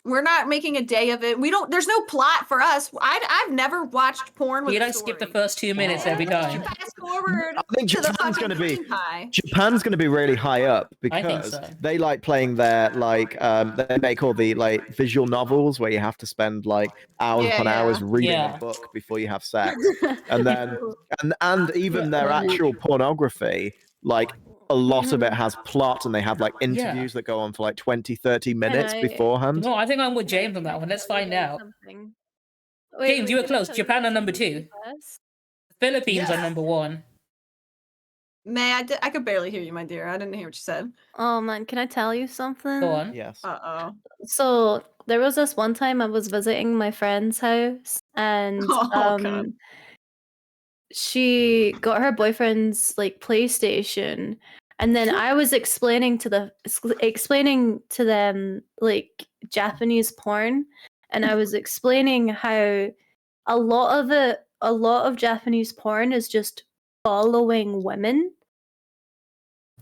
We're not making a day of it. We don't. There's no plot for us. I've never watched porn with. You a don't skip the story. first 2 minutes every time. Fast forward I think to the Japan's fucking gonna be hentai. Japan's going to be really high up I think because so. they like playing their like they make all the like visual novels where you have to spend like hours Yeah, upon yeah. hours reading Yeah. a book before you have sex, and then and even their Right. actual pornography, like a lot of it has plot, and they have like interviews that go on for like 20-30 minutes I- beforehand. No, I think I'm with James on that one. Let's find out. Something. James, you were can I close. tell Japan are number something 2. first? Philippines are Yes. number 1. May I could barely hear you, my dear. I didn't hear what you said. Oh man, can I tell you something? Go on. Yes. Oh. So there was this one time I was visiting my friend's house, and Oh, God. she got her boyfriend's like PlayStation, and then I was explaining to them like Japanese porn, and I was explaining how a lot of Japanese porn is just following women.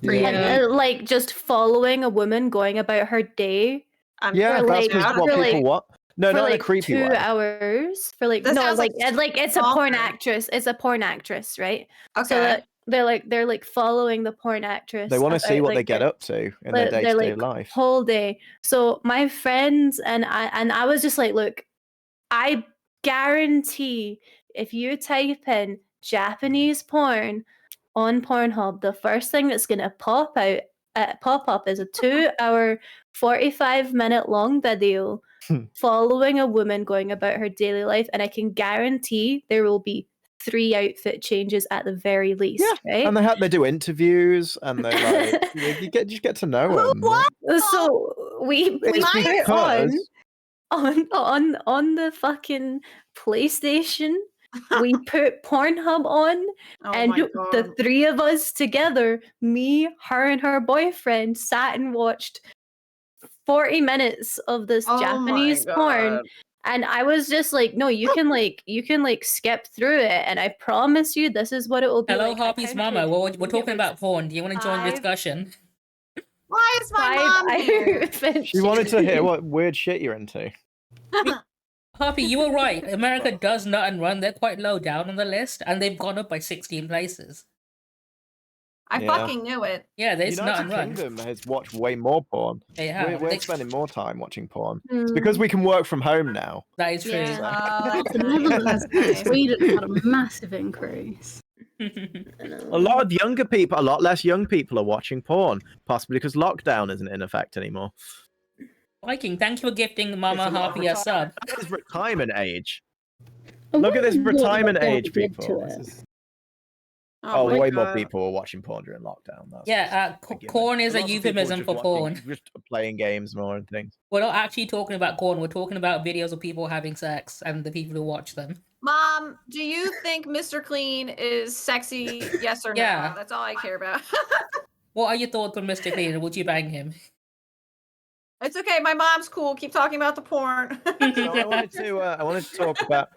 Yeah. And, like just following a woman going about her day I'm Yeah, for, that's like- just what for, people like- want. No, for not in a like creepy 2 way. hours for like That no sounds like like and, like it's a porn stalker. actress. It's a porn actress, right? Okay. So that they're like following the porn actress. They want to see about, what like, they get their- up to in their their, day-to-day like, life. whole day. So my friends and I was just like, look, I guarantee if you type in Japanese porn on Pornhub, the first thing that's gonna pop up is a 2-hour, 45-minute long video following a woman going about her daily life, and I can guarantee there will be 3 outfit changes at the very least, right? And they do interviews, and they like you get to know them. What? So we It's put it on because on the fucking PlayStation. We put Pornhub on, Oh and my God. the 3 of us together, me, her, and her boyfriend, sat and watched 40 minutes of this Oh my Japanese porn. God. And I was just like, no, you can skip through it, and I promise you, this is what it will be. Hello, like. I Harpy's counted- mama. We're it talking was about porn. Do you want to join the 5 discussion? Why is my 5 mom here? outfit she wanted to hear changes. what weird shit you're into. Harpy, you were right. America does nut and run. They're quite low down on the list, and they've gone up by 16 places. I Yeah. fucking knew it. Yeah, there's nut and United run. Kingdom has watched way more porn. They have. We're They- spending more time watching porn. Hmm. It's because we can work from home now. That is true. Yeah. Oh, that's The nice. Netherlands That's nice. and Sweden had a massive increase. A lot of younger people, a lot less young people are watching porn, possibly because lockdown isn't in effect anymore. Viking, thank you for gifting Mama It's a lot of Harpy a sub. That is retirement age. I Look at this wonder what retirement lockdown age, did to people. it. This is- Oh, Oh, my way more God. people were watching porn during lockdown. That's Yeah, a given. corn is a Lots of people euphemism just for watching- porn. just playing games more and things. We're not actually talking about corn. We're talking about videos of people having sex and the people who watch them. Mom, do you think Mr. Clean is sexy? Yes or no? Yeah. That's all I care about. What are your thoughts on Mr. Clean? Would you bang him? It's okay. My mom's cool. Keep talking about the porn. So I wanted to talk about.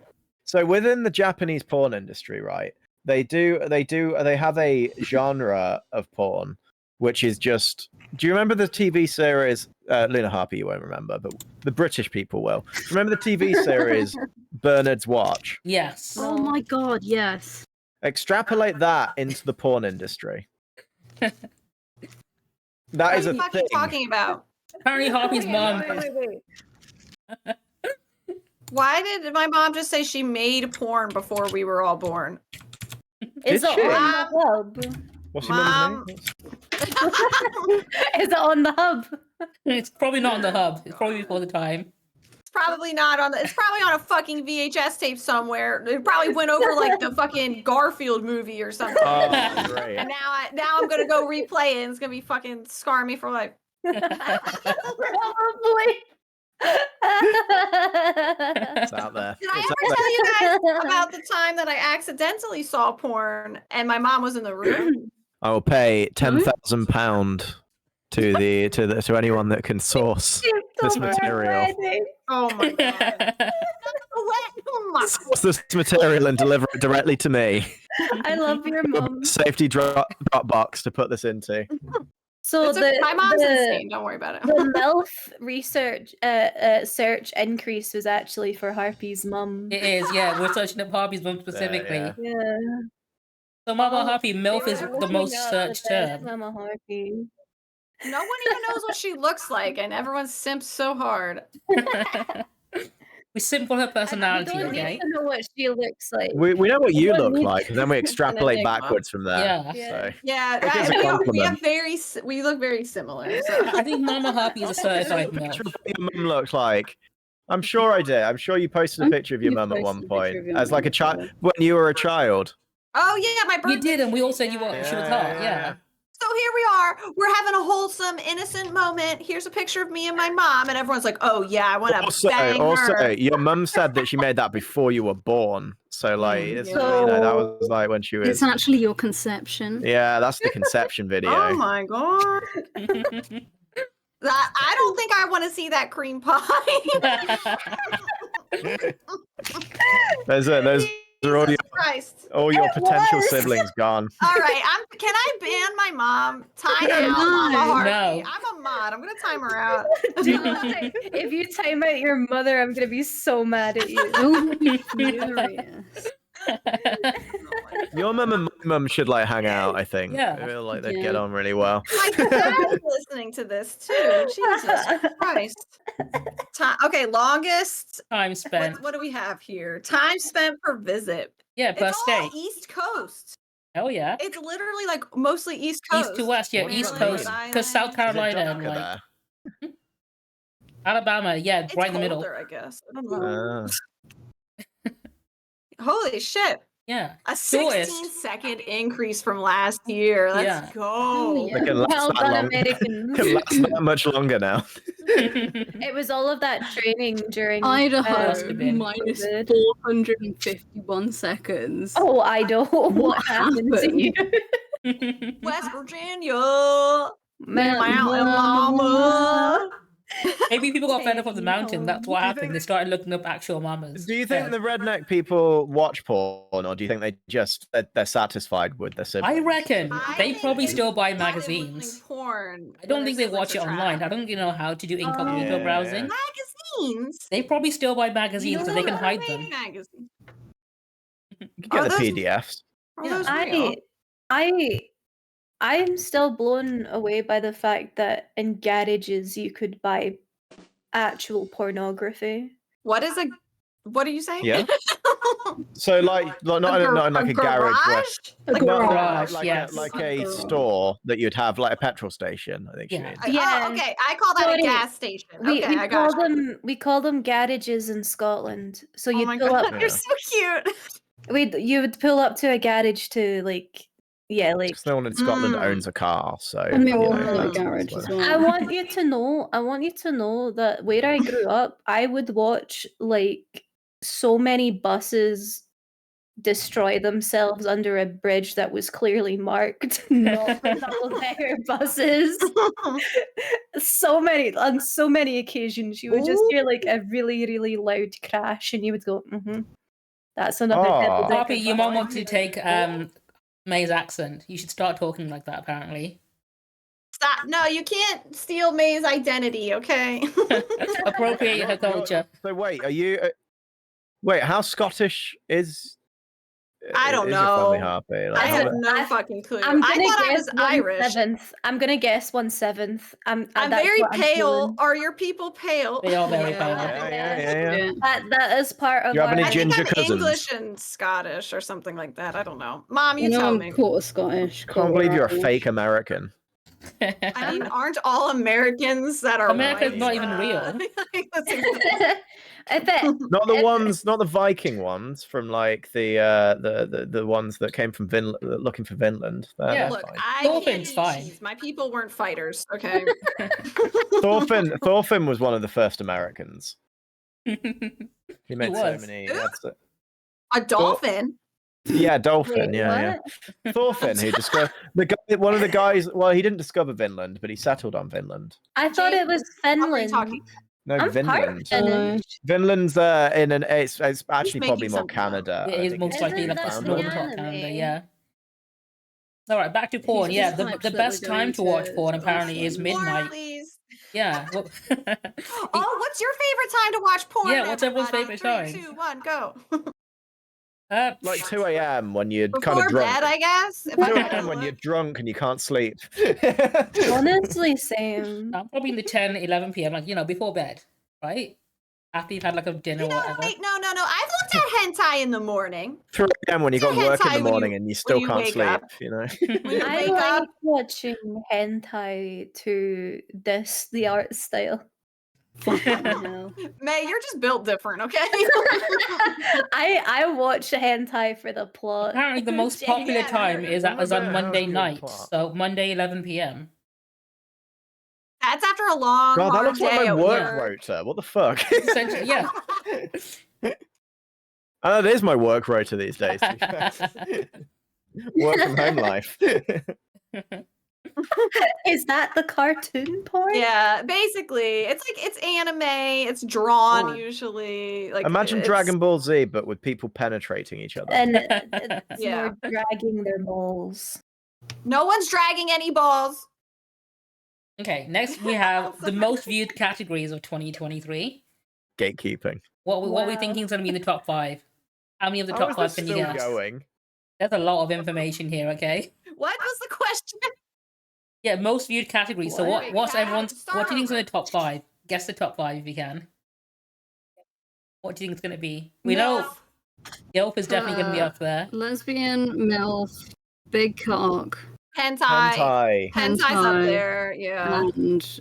So within the Japanese porn industry, right? They have a genre of porn which is just. Do you remember the TV series? Luna Harpy, you won't remember, but the British people will. Do you remember the TV series Bernard's Watch? Yes. Oh my god, yes. Extrapolate that into the porn industry. That What is are a you fucking thing. talking about? Apparently, Harpy's mom. Wait. Why did my mom just say she made porn before we were all born? Is Did it she? on the hub? What's your mum's Mom. name? Is it on the hub? It's probably not on the hub. It's probably before the time. It's probably not on the. It's probably on a fucking VHS tape somewhere. It probably went over like the fucking Garfield movie or something. Oh, great. And now I'm gonna go replay it and it's gonna be fucking scar me for life. Probably. It's out there. Did I It's ever out tell you guys about the time that I accidentally saw porn and my mom was in the room? I will pay £10,000 to anyone that can source this material. Oh my god. Oh my- Source this material and deliver it directly to me. I love your mom. Safety drop box to put this into. So It's okay. My mom's the, insane. Don't worry about it. the MILF research search increase was actually for Harpy's mum. It is, yeah. We're searching up Harpy's mom specifically. yeah. Yeah. So, Mama Harpy, MILF is We're the looking most up searched the best term. Mama Harpy. No one even knows what she looks like, and everyone simps so hard. We simple her We personality, don't okay? need to know what she looks like. We know what you don't look need like, and then we extrapolate enigma. backwards from there. Yeah. Yeah. So. Yeah, It is a we compliment. have we look very similar. So. I think Mama Harpy is a certified Picture MILF. of what your mum looks like. I'm sure I did. I'm sure you posted a I'm picture of your sure you mum at one posted a picture point of your as mum like a child before. when you were a child. Oh yeah, my birthday. You did, and we all said you were. Yeah. She was Yeah, hot. yeah, Yeah. So here we are. We're having a wholesome, innocent moment. Here's a picture of me and my mom, and everyone's like, "Oh yeah, I want to bang her." Your mum said that she made that before you were born. So like, it's, you know, that was like when she was. It's actually your conception. Yeah, that's the conception video. Oh my god. I don't think I want to see that cream pie. Those are all Jesus Christ. your It potential was. siblings gone. All right, can I ban my mom? Time out, No. Mama Harpy. No. I'm a mod. I'm gonna time her out. If you time out your mother, I'm gonna be so mad at you. Oh, furious. Your mum and my mum should like hang out. I think. Yeah. I feel like they'd Yeah. get on really well. My dad's listening to this too. Jesus Christ. Okay, longest. Time spent. What do we have here? Time spent per visit. Yeah, per It's all state. East Coast. Hell yeah. It's literally like mostly East Coast. East to west, yeah, What do you East mean? Coast. Rhode Because South Island. Is it Carolina and darker like there? Alabama, yeah, It's right in the middle. colder, I guess. I don't know. Ah. Holy shit. Yeah. A Shortest. 16-second increase from last year. Let's Yeah. go. Yeah. They can last Well that done, long. Americans. Can last that much longer now. It was all of that training during Idaho Must have been. minus COVID. 451 seconds. Oh, Idaho. What happened to happened? you? West Virginia. Man, Mountain Mama. Maybe people got fed up of the Take me mountain. That's home. what Do you happened. think They started looking up actual mamas. Do you think Yeah. the redneck people watch porn, or do you think they're satisfied with their siblings? I reckon I they think probably they still buy started magazines. watching porn I don't when think their they watch it siblings are online. I trapped. don't even know how to do incognito Yeah. browsing. Magazines? They probably still buy magazines so they can hide them. Magazines. You can Are get the those- PDFs. Are Yeah. those real? I'm still blown away by the fact that in garages you could buy actual pornography. What are you saying? Yeah. So not in like a garage where A Like, garage. Yes. like a store that you'd have like a petrol station. I think she Yeah. means. Yeah. Oh, okay. I call that Sorry. a gas station. We Okay, I got you. we call them garages in Scotland. So Oh you'd my pull god, up you're Yeah. so cute. you would pull up to a garage to like like Because no one in Scotland Mm. owns a car, so And we you all know, have a that's garage where- as well. I want you to know that where I grew up, I would watch like so many buses destroy themselves under a bridge that was clearly marked not for double-decker buses. On so many occasions, you would just hear like a really, really loud crash, and you would go, that's another Oh. double-decker Harpy, you might bus." want to take May's accent. You should start talking like that, apparently. Stop. No, you can't steal May's identity, okay? Appropriate her culture. So wait, are you? Wait, how Scottish is? I don't is your family know. Harpy? I Like, have how- no fucking clue. I'm I gonna thought I guess was Irish. 1/7. I'm gonna guess 1/7. I'm that's very what I'm pale. feeling. Are your people pale? They are very pale. Yeah. That is part of Do you have our. any I think ginger I'm cousins? English and Scottish or something like that. I don't know. Mom, You you know tell I'm me. quarter Scottish. Can't believe you're a quarter fake American. I mean, aren't all Americans that are America's white, not even real. I bet. Not the ones, not the Viking ones from like the ones that came from Vinland, looking for Vinland. Yeah. Look, Fine. I can't Thorfinn's eat fine. cheese. My people weren't fighters, okay? Thorfinn was one of the first Americans. He made so was. many. Who? That's A dolphin? yeah, dolphin. Wait, yeah. what? Thorfinn, who discovered one of the guys. Well, he didn't discover Vinland, but he settled on Vinland. I thought it was What were you Finland. talking? No, I'm part Vinland. Finnish. Vinland's in an. It's actually making probably more something up. Canada. It I is think most it's likely Isn't like that the the northern part of anime? Canada, yeah. Alright, back to porn. He's Yeah, just the hyped the that best we're time going to watch to porn apparently is Iceland. Porn, midnight. please. Yeah. Well, Oh, what's your favorite time to watch porn? Yeah, what's everyone's everybody? favorite 3, time? 2, 1, go. like 2 a.m. when you're kind Before of drunk. bed, I guess. If 2 I a.m. when you're drunk and you can't sleep. Honestly, same. I'm probably in the 10, 11 p.m., like, before bed, right? After you've had like a dinner or whatever. Wait, no. I've looked at hentai in the morning. 3 a.m. when you got work in hentai the when morning you- and you still you can't wake sleep, up. you know? When you I wake like up. watching hentai to diss the art style. Fucking hell. May, you're just built different, okay? I watch hentai for the plot. Apparently, the most popular Yeah. time is I'm a bit on Monday heavy on night, plot. so Monday 11 p.m. That's after a long, God, that hard looks like day my at work work. rota. What the fuck? Essentially, yeah. That is my work rota these days. To be fair. Work from home life. Is that the cartoon part? Yeah, basically, it's anime. It's drawn Ooh. usually. Like Imagine it's- Dragon Ball Z, but with people penetrating each other. And it's Yeah. more dragging their balls. No one's dragging any balls. Okay, next we have the most viewed categories of 2023. Gatekeeping. What we Wow. thinking is going to be in the top 5? How many of the How top is 5 this can you still guess? going? There's a lot of information here, okay? What was the question? Yeah, most viewed categories. So What? what's Start everyone's what do you think's in over. the top 5? Guess the top 5 if you can. What do you think it's going to be? We know Yelp is definitely going to be up there. Lesbian, MILF, big cock, hentai. Hentai. Hentai's up hentai, there. Yeah.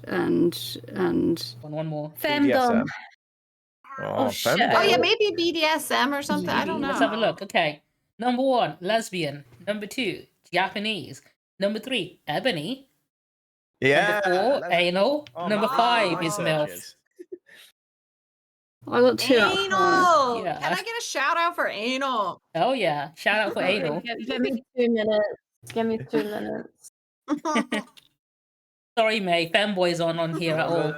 and One more. Femdom. BDSM. Oh, shit. femdom. Oh yeah, maybe BDSM or something. I don't know. Let's have a look. Okay. Number 1, lesbian. Number 2, Japanese. Number 3, ebony. Yeah. Number 4, anal. Oh, Number my 5 is research MILF. is- I got 2 out of 5. Anal. Yeah. Can I get a shout out for anal? Oh yeah, shout out for anal. Give me 2 minutes. Give me 2 minutes. Sorry, May, femboys on here at all.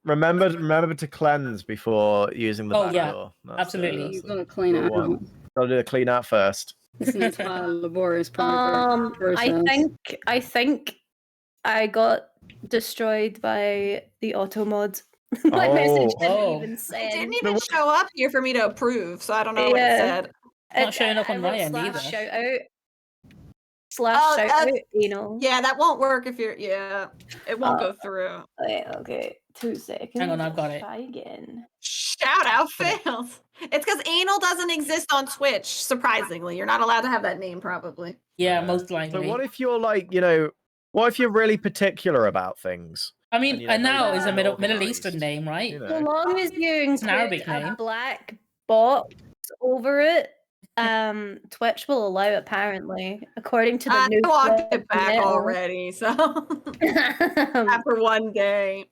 Remember to cleanse before using the Oh, back yeah. door. Absolutely. You've got to clean it number out. one. Gotta do the clean out first. It's an entire laborious process. I think I got destroyed by the auto mod. My message didn't Oh. even It say. didn't even show up here for me to approve, so I don't know what it Yeah. said. Not showing up on my wrote end slash either. Shout out. Slash Oh, shout out. You know. Yeah, that won't work if you're. Yeah, it won't go through. Okay. Okay. 2 seconds. Hang on, I've got Let's it. try again. Shout out failed. It's because anal doesn't exist on Twitch. Surprisingly, you're not allowed to have that name. Probably. Yeah, Yeah. most So likely. what if you're like, what if you're really particular about things? I mean, And, very now is a Middle organised, Eastern name, right? You So know. long as you It's an include Arabic a name. black box over it, Twitch will allow apparently, according to the I new walked it back metal. already. So after one day.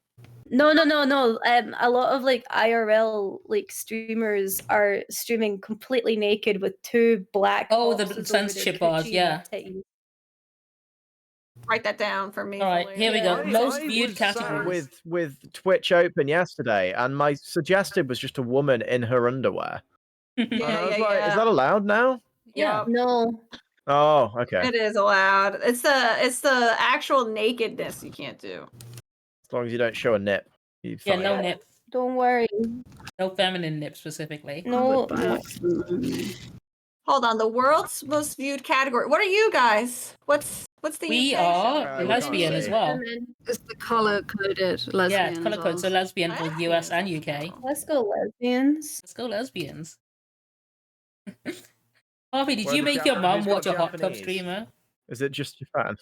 No. A lot of like IRL like streamers are streaming completely naked with 2 black Oh, the boxes over censorship their bars, coochie yeah. and titties. Write that down for me. All right, for here we later. go. Yeah. Most I viewed was sat categories. with Twitch open yesterday, and my suggested was just a woman in her underwear. And I was like, is that allowed now? Yeah. No. Oh, okay. It is allowed. It's the actual nakedness you can't do. As long as you don't show a nip. You Yeah, fine. no nip. Don't worry. No feminine nip specifically. No. By accident only. Hold on, the world's most viewed category. What are you guys? What's the We UK are show? we lesbian can't as see. well. It's the color coded lesbian. Yeah, it's color code, so lesbian for US and Lesbians UK. also. Let's go lesbians. Let's go lesbians. Harvey, did Where you the make your Jap- mom who's got watch a hot tub Japanese? streamer? Is it just your fan?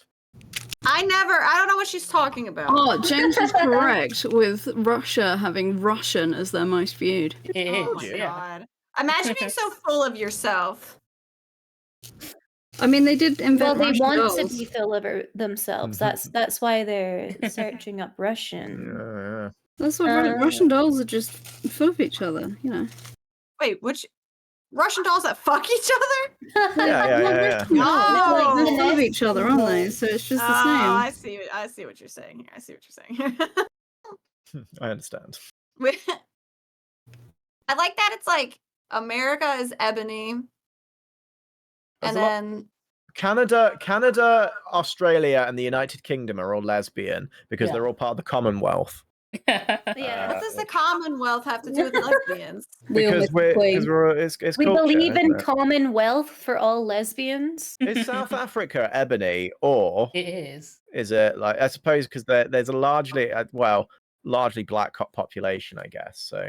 I don't know what she's talking about. Oh, James is correct with Russia having Russian as their most viewed. It Oh is, my yeah. god. Imagine being so full of yourself. I mean, they did Well, invent they Russian want dolls. to be full of themselves. That's why they're searching up Russian. Yeah. That's what Russian dolls are just full of each other, you know. Wait, which Russian dolls that fuck each other? Yeah. No, Oh. they're full of each other, aren't they? So it's just the same. I see what you're saying here. I see what you're saying. I understand. I like that it's like America is ebony. There's And a lot- then Canada, Australia, and the United Kingdom are all lesbian because Yeah. they're all part of the Commonwealth. Yeah. what does the Commonwealth have to do with lesbians? We all Because miss the Queen. it's We culture, believe in isn't it? commonwealth for all lesbians. Is South Africa ebony, or It is. is it like, I suppose because there's a largely black population, I guess. So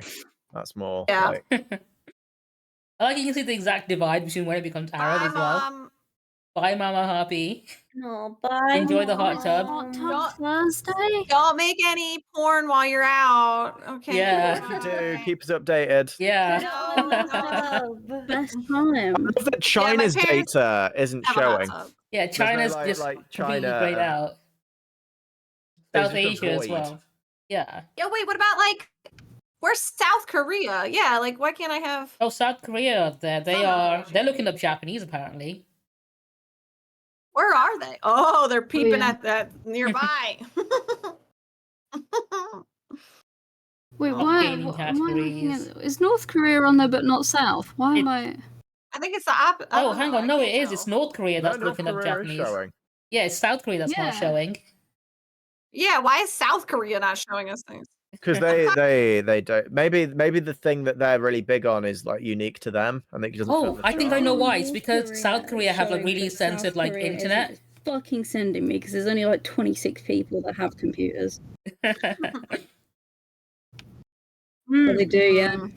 that's more Yeah. like I like you can see the exact divide between when it becomes Arab Bye, as well. Mom. Bye, Mama Harpy. No, bye. Enjoy the hot tub. Hot Don't- tub Thursday? Don't make any porn while you're out. Okay. Yeah. if you do, bye. keep us updated. Yeah. No. Best time. I love that China's parents data isn't Have a hot showing. tub. Yeah, There's no, China's like- just like completely China, grayed out. there's South just a Asia as void. well. Yeah. Yeah, wait, what about like where's South Korea? Yeah, like why can't I have Oh, South Korea up there. They're looking up Japanese apparently. where are they? Oh, they're peeping yeah. at that nearby. Wait, Oh, why gaming am I looking categories. at... Is North Korea on there but not South? Why am I... I think it's the opposite. Oh, hang on. No, it is. It's North Korea No, that's North looking up Korea is Japanese. showing. Yeah, it's South Korea that's not Yeah. showing. Yeah, why is South Korea not showing us things? Because they don't. Maybe the thing that they're really big on is like unique to them. I think it doesn't. Oh, fit the I think I chart. know why. It's because South Korea have like really censored like internet. Fucking sending me because there's only like 26 people that have computers. But they do, yeah. Mm.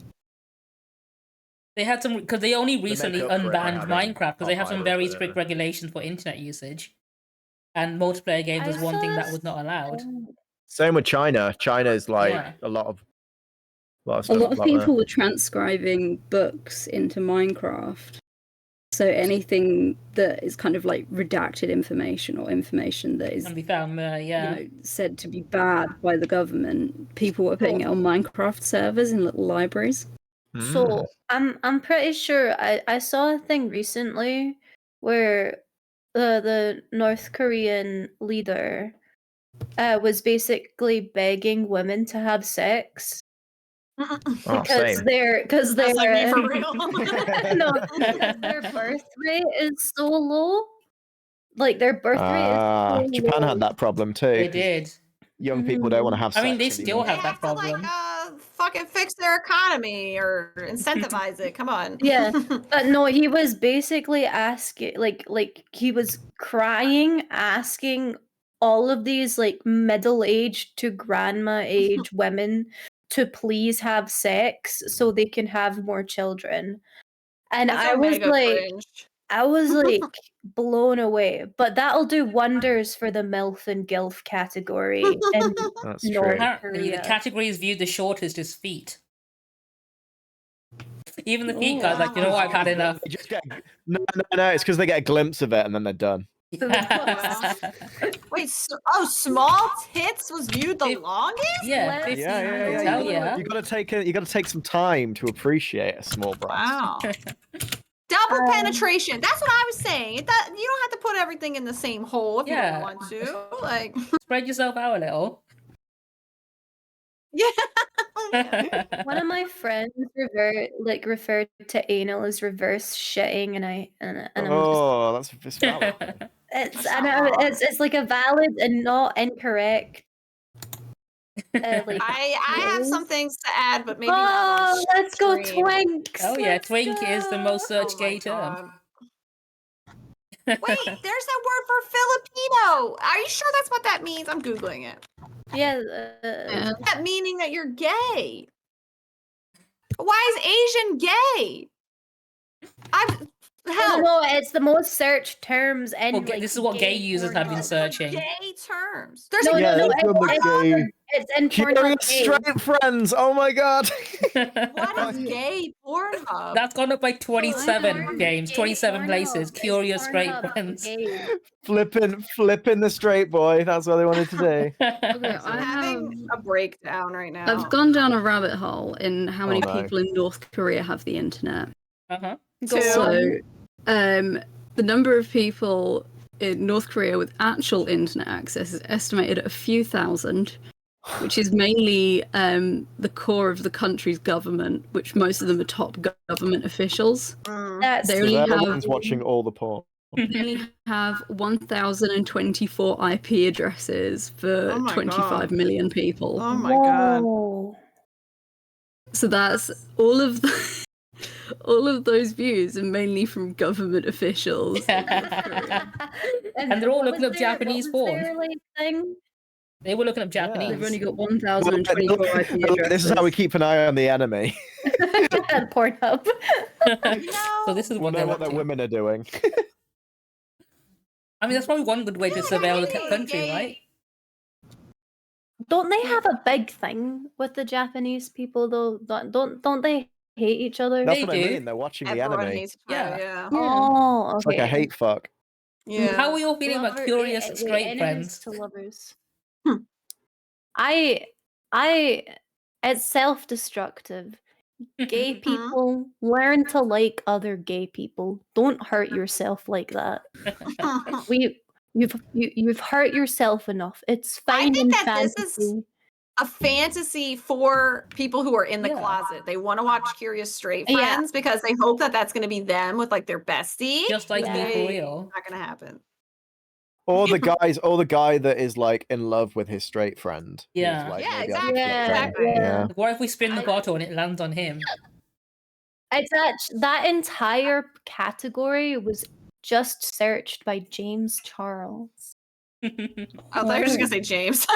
They had some because they only recently up for it by unbanned having Minecraft because they have some top very virus, strict whatever. regulations for internet usage, and multiplayer games was one thing that was not allowed. Same with China. China's like Yeah. a lot of A stuff. lot of like that. people were transcribing books into Minecraft. So anything that is kind of like redacted information or information that is Can be found there, yeah. you know, said to be bad by the government, people were putting it on Minecraft servers in little libraries. Mm. So I'm pretty sure I saw a thing recently where the North Korean leader was basically begging women to have sex Oh, because same. because That's like me their for real. no, because their birth rate is so low. Like their birth rate is so Japan low. had that problem too. They 'cause did. Young people don't want to have I sex. mean, they still anymore. have They that have to problem. like fucking fix their economy or incentivize it. Come on. Yeah. But no, he was basically asking, like he was crying, asking all of these like middle-aged to grandma age women to please have sex so they can have more children. And That's I so was mega like, cringe. blown away. But that'll do wonders for the MILF and GILF category in That's North true. Apparently, the Korea. category is viewed the shortest as feet. Even the feet Oh. guys, like, you know what, I've had enough. They just get no. It's because they get a glimpse of it and then they're done. Wait, small tits was viewed the longest? Yeah, Let's 15 Yeah. minutes, hell go. yeah. You gotta take some time to appreciate a small breast. Wow. Double Um, penetration. That's what I was saying. You don't have to put everything in the same hole if you Yeah. don't want to. Like, Spread yourself out a little. yeah. One of my friends referred to anal as reverse shitting, and I'm just Oh, that's valid. it's That's I not know wrong. it's like a valid and not incorrect. Like, I have some things to add, but maybe not on let's go stream. twinks. Oh yeah, let's twink is the most go. searched Oh my gay term. God. Wait, there's that word for Filipino. Are you sure that's what that means? I'm Googling it. Yeah, Yeah. That meaning that you're gay. Why is Asian gay? Hell, no, it's the most searched terms in Well, like this is what gay users have been Pornhub. searching. gay terms. There's No, a no, no, it's on the gay. it's in Pornhub. Curious Gay. straight friends. Oh my god. what is gay Pornhub? That's gone up by 27 Pornhub games, gay 27 Pornhub. places. It's Curious straight Pornhub friends. gay. flipping the straight boy. That's what they wanted to do. Okay, I'm I have. having a breakdown right now. I've gone down a rabbit hole in how many Oh, no. people in North Korea have the internet. Uh-huh. Go Two. on. So, the number of people in North Korea with actual internet access is estimated at a few thousand, which is mainly the core of the country's government, which most of them are top government officials. That's They So only they're the have ones watching all the porn. they only have 1,024 IP addresses for Oh my 25 God. million people. Oh my God. Whoa. So that's all of all of those views are mainly from government officials. And they're all what looking was up their- Japanese what was porn. their, like, thing? They were looking up Japanese. They've only got 1,024 IP addresses. This is how we keep an eye on the enemy. Pornhub. So this is We what know they're what up the to. women are doing. I mean, that's probably one good way to surveil the Hey, country, gay. right? Don't they have a big thing with the Japanese people though? Don't they hate each other? That's They what I do. mean. They're watching the Everyone enemy. hates each Yeah. other, yeah. Oh, It's like okay. a hate fuck. Yeah. How are you all feeling about Lover- curious wait, straight enemies friends? to lovers. Hmm. I it's self-destructive. Gay people learn to like other gay people. Don't hurt yourself like that. You've hurt yourself enough. It's I fine think in that this is fantasy. a fantasy for people who are in the Yeah. closet. They want to watch Curious Straight Yeah. Friends because they hope that that's going to be them with like their bestie. Just like me for Hey, real. Not going to happen. Or the guy that is like in love with his straight friend. who's, Yeah. like, Yeah, maybe exactly. having a Yeah, flip Exactly. yeah. What if we spin the I- bottle and it lands on him? It's that entire category was just searched by James Charles. I thought you were just going to say James.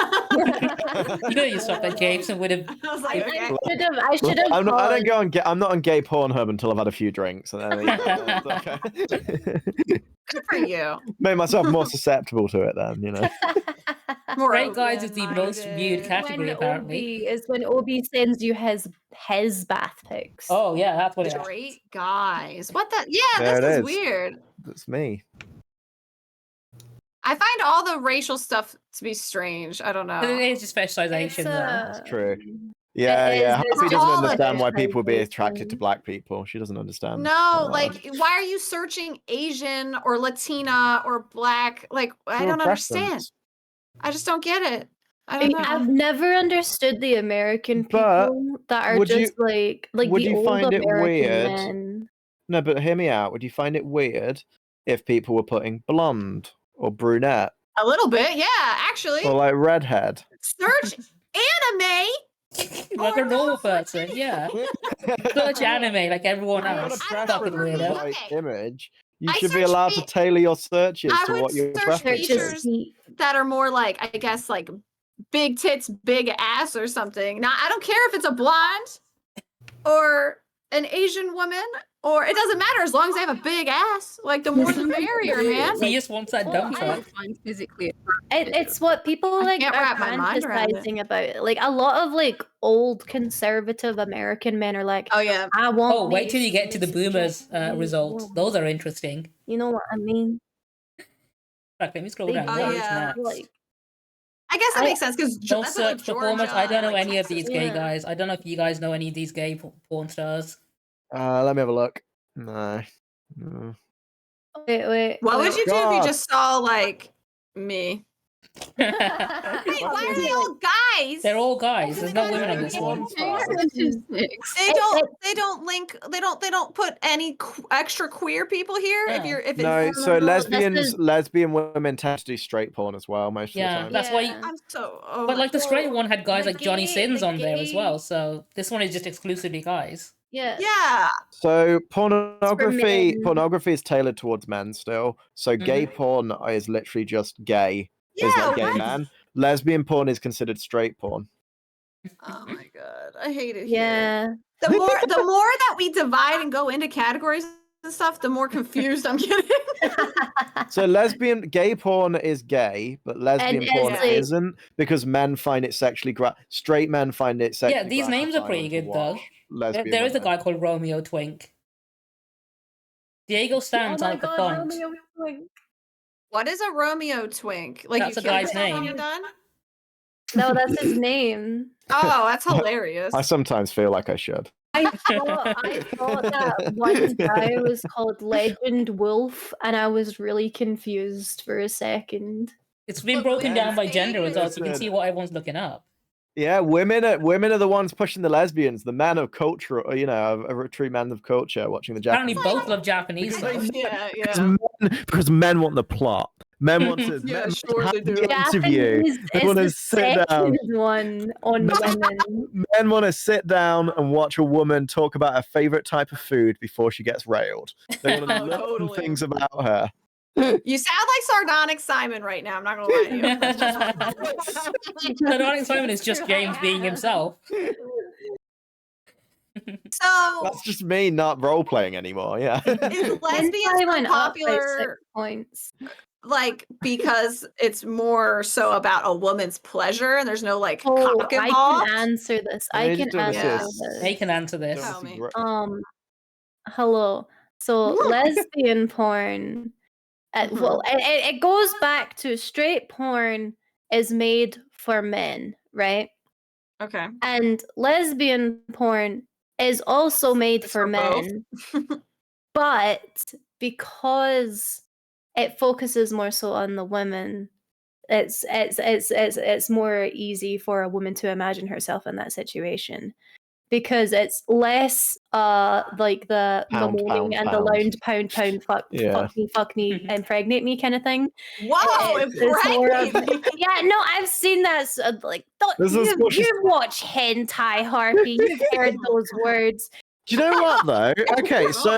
You know you stop at Jameson would have. I was like, okay. I should have. I'm not on gay Pornhub until I've had a few drinks, and then okay. Good for you. Made myself more susceptible to it. Then you know. More Straight guys is the most viewed open-minded. category, apparently. Is when Obi sends you his bath pics. Oh yeah, that's what it is. Straight guys. What the? Yeah, There this it is is. weird. That's me. I find all the racial stuff to be strange. I don't know. But it is just specialization, though. That's true. Yeah, It yeah. is- Happy it's doesn't all of understand it. why people would be attracted to Typing. black people. She doesn't understand. No, Oh. like, why are you searching Asian or Latina or black? Like, I Your don't understand. preference. I just don't get it. I don't know. I've never understood the American But people that are would you- just like would the you old find it American weird? men. No, but hear me out. Would you find it weird if people were putting blonde or brunette A little bit, yeah, actually. or like redhead? Search anime. Like a normal person, yeah. Search anime like everyone I don't else. know, Fucking for me, weirdo. Like, okay. image. You I should be search allowed to fe- tailor your searches I to would what your search preference Searches is. features heat. that are more like, I guess, like big tits, big ass or something. Now, I don't care if it's a blonde or an Asian woman, or it doesn't matter as long as they have a big ass. Like, the more the merrier, man. He just wants that dump People truck. find physically It's what people I like can't are wrap my mind around it. fantasizing about. Like a lot of like old conservative American men are like, Oh, yeah. I want. Oh, wait till you get to the this boomers Japanese results. woman." Those are interesting. You know what I mean? Right, let me scroll They down. Oh, What is yeah. next? like. I guess that I- makes sense because Don't that's what, like search performance. Georgia I don't know and, like, any of Texas. these gay Yeah. guys. I don't know if you guys know any of these gay porn stars. Let me have a look. No. No. Wait. What would you do if you God. just saw like me? Wait, why are they all guys? They're all guys. There's no women on this one. They don't put any extra queer people here. If No. you're if No, it's so no, this lesbians, is- lesbian women tend to do straight porn as well most of Yeah, the time. that's why. Yeah. I'm so oh But my like the straight God. one had guys The like Johnny gay- Sins the on there as gay- well. So this one is just exclusively guys. Yeah. Yeah. So pornography men. is tailored towards men still. So gay porn is literally just gay. Is Yeah, like gay what? man. Lesbian porn is considered straight porn. Oh my God. I hate it here. Yeah. The more that we divide and go into categories and stuff, the more confused I'm getting. So gay porn is gay, but lesbian it's porn like- isn't because men find it sexually straight men find it sexually Yeah, these names are pretty gratifying to good though. watch lesbian There is a women. guy called Romeo Twink. Diego stands on the font. What is a Romeo twink? Like That's you a kill guy's yourself when name. you're done? No, that's his name. Oh, that's hilarious. I sometimes feel like I should. I thought that one guy was called Legend Wolf, and I was really confused for a second. It's been Look, broken down by Wednesday gender as well, so you can listen. see what everyone's looking up. Yeah, women are the ones pushing the lesbians. The men of culture, you know, are true men of culture watching the Apparently, Japanese. both love Japanese stuff. Yeah, Because yeah. because men want the plot. Men want to Yeah, men sure have they the do. interview. Japanese They is want to the sit down. second one on women. Men want to sit down and watch a woman talk about her favorite type of food before she gets railed. They want to Oh, learn totally. things about her. You sound like Sardonic Simon right now. I'm not gonna lie to you. Sardonic Simon is just James being himself. So That's just me not role playing anymore. Yeah. is Hentai lesbians so went up by 6 popular points. like because it's more so about a woman's pleasure and there's no like Oh, cock I involved? can answer this. Yeah, I you can just do an answer assist. They this. can answer this. Tell me. Hello. So lesbian porn. Well, it goes back to straight porn is made for men, right? Okay. And lesbian porn is also made It's for for both. men, but because it focuses more so on the women, it's more easy for a woman to imagine herself in that situation because it's less like the Pound, moaning pound, and the pound. loud pound Yeah. fuck me impregnate me kind of thing. Whoa, It's more of- impregnate me. Yeah, no, I've seen that. Like, This is what she's- you watch hentai, Harpy. You've heard those words. Do you know what though? Okay, so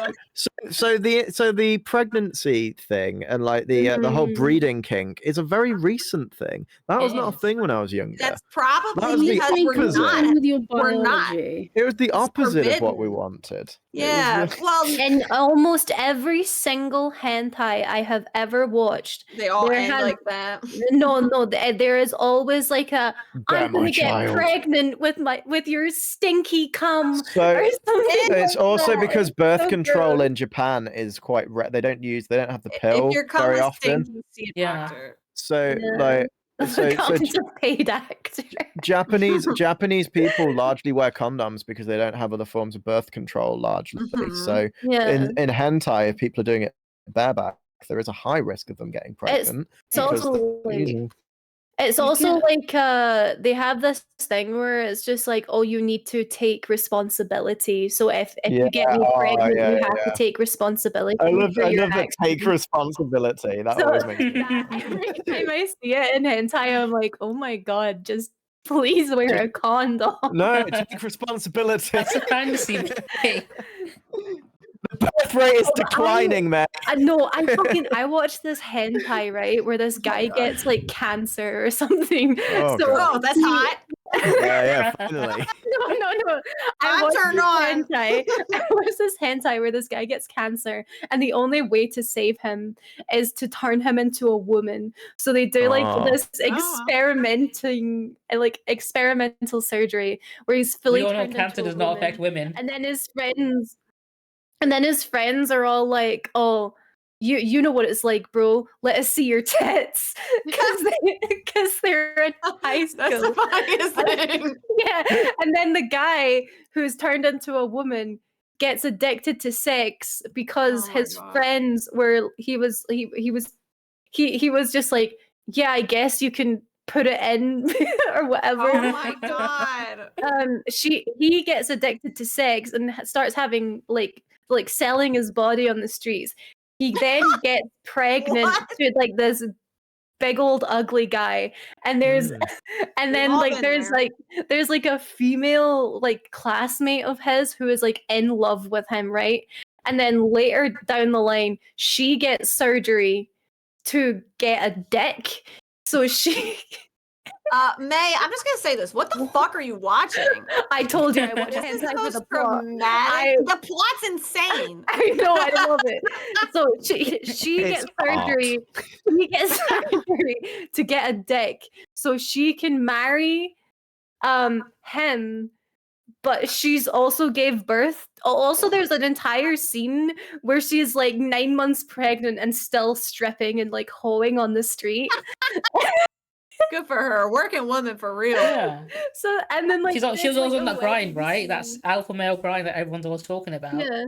the pregnancy thing and like the whole Mhm. breeding kink is a very recent thing. That was not a Yes. thing when I was younger. That's That probably was the because we're opposite. not. with your We're not. biology. It was the It's opposite of what we forbidden. wanted. It was Yeah. the- Well, In almost every single hentai I have ever watched, they all there end has- like that. no, there is always like a Bear I'm gonna my get child. pregnant with your stinky cum So or something. it's like also that. because birth so control gross. in Japan is quite they don't have the If pill your cum very is often. stinky, see a Yeah. doctor. So Yeah. like so Comes a paid actor. Japanese people largely wear condoms because they don't have other forms of birth control largely. Mhm. So Yeah. in hentai, if people are doing it bareback, there is a high risk of them getting pregnant. It's also like it's also like they have this thing where it's just like, oh, you need to take responsibility. So if you get me pregnant, you have to take responsibility. I love for your that take actions. responsibility. That So always makes me every time I see it in hentai, I'm like, oh my god, just please wear a condom. no take responsibility. That's a fantasy thing. The birth rate is declining, man. No, I watched this hentai, right, where this guy God. gets like cancer or something. Oh, so God. Oh, that's hot. Yeah, finally. No. I I'm watched turned this on. hentai. I watched this hentai where this guy gets cancer, and the only way to save him is to turn him into a woman. So they do like Oh. this Oh. experimental surgery where he's We fully all know turned cancer into a does not affect woman. women. And then his friends are all like, "Oh, you know what it's like, bro. Let us see your tits," because they're in high That's school. the funniest thing. Yeah, and then the guy who's turned into a woman gets addicted to sex because Oh my his God. friends were he was just like, "Yeah, I guess you can put it in," or whatever. Oh my God. He gets addicted to sex and starts having like selling his body on the streets. He then gets pregnant What? to like this big old ugly guy, and there's Mm. and We've then all like been there's there. like a female like classmate of his who is like in love with him, right? And then later down the line, she gets surgery to get a dick. So she May, I'm just gonna say this. What the fuck are you watching? I told you I watched This is hentai the for the most plot. dramatic. The plot's insane. I know, I love it. So she It's gets surgery. She gets surgery to get a dick, so she can marry him. But she's also gave birth. Also, there's an entire scene where she's like 9 months pregnant and still stripping and like hoeing on the street. Good for her. Working woman for real. Yeah. So and then like She was there's, also like, on a that grind, wedding right? That's scene. alpha male grind that everyone's always talking about. Yeah.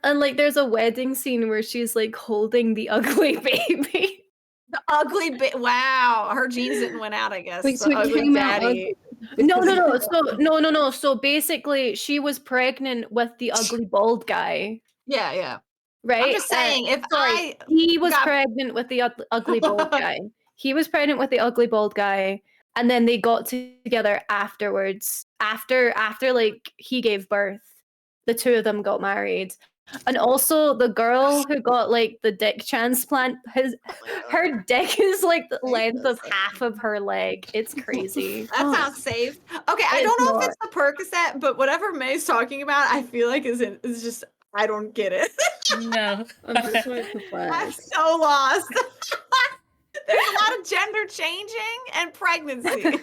And like there's a wedding scene where she's like holding the ugly baby. The ugly bit. Wow, her genes didn't win out. I guess Wait, so the it ugly came out daddy. No. So So basically, she was pregnant with the ugly bald guy, Yeah. right? I'm just saying, if Sorry, I he was got- pregnant with the ugly bald guy. He was pregnant with the ugly bald guy, and then they got together afterwards. After like he gave birth, the two of them got married. And also the girl who got like the dick transplant, her dick is like the length of half of her leg. It's crazy. That sounds safe. Okay, I It's don't know not. if it's the Percocet, but whatever May's talking about, I feel like is just I don't get it. No. I'm just so I'm perplexed. so lost. There's a lot of gender changing and pregnancy.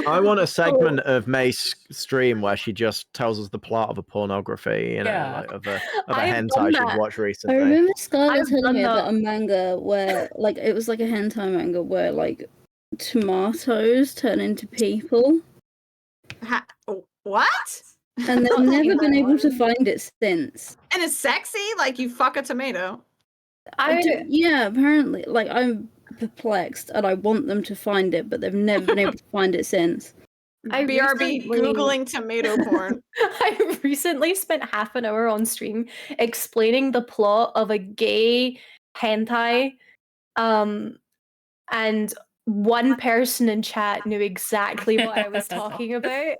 I want a segment of May's stream where she just tells us the plot of a pornography, you know, Yeah. like of a I've done hentai she's that. watched I recently. remember Skylar I've telling done me that. about a manga where, like, it was like a hentai manga where, like, tomatoes turn into people, What? and they've Not never been able to tomatoes. find it since. And it's sexy, like you fuck a tomato. Yeah, apparently. Like, I'm perplexed, and I want them to find it, but they've never been able to find it since. I BRB recently- Googling tomato porn. I recently spent half an hour on stream explaining the plot of a gay hentai, and one person in chat knew exactly what I was talking about,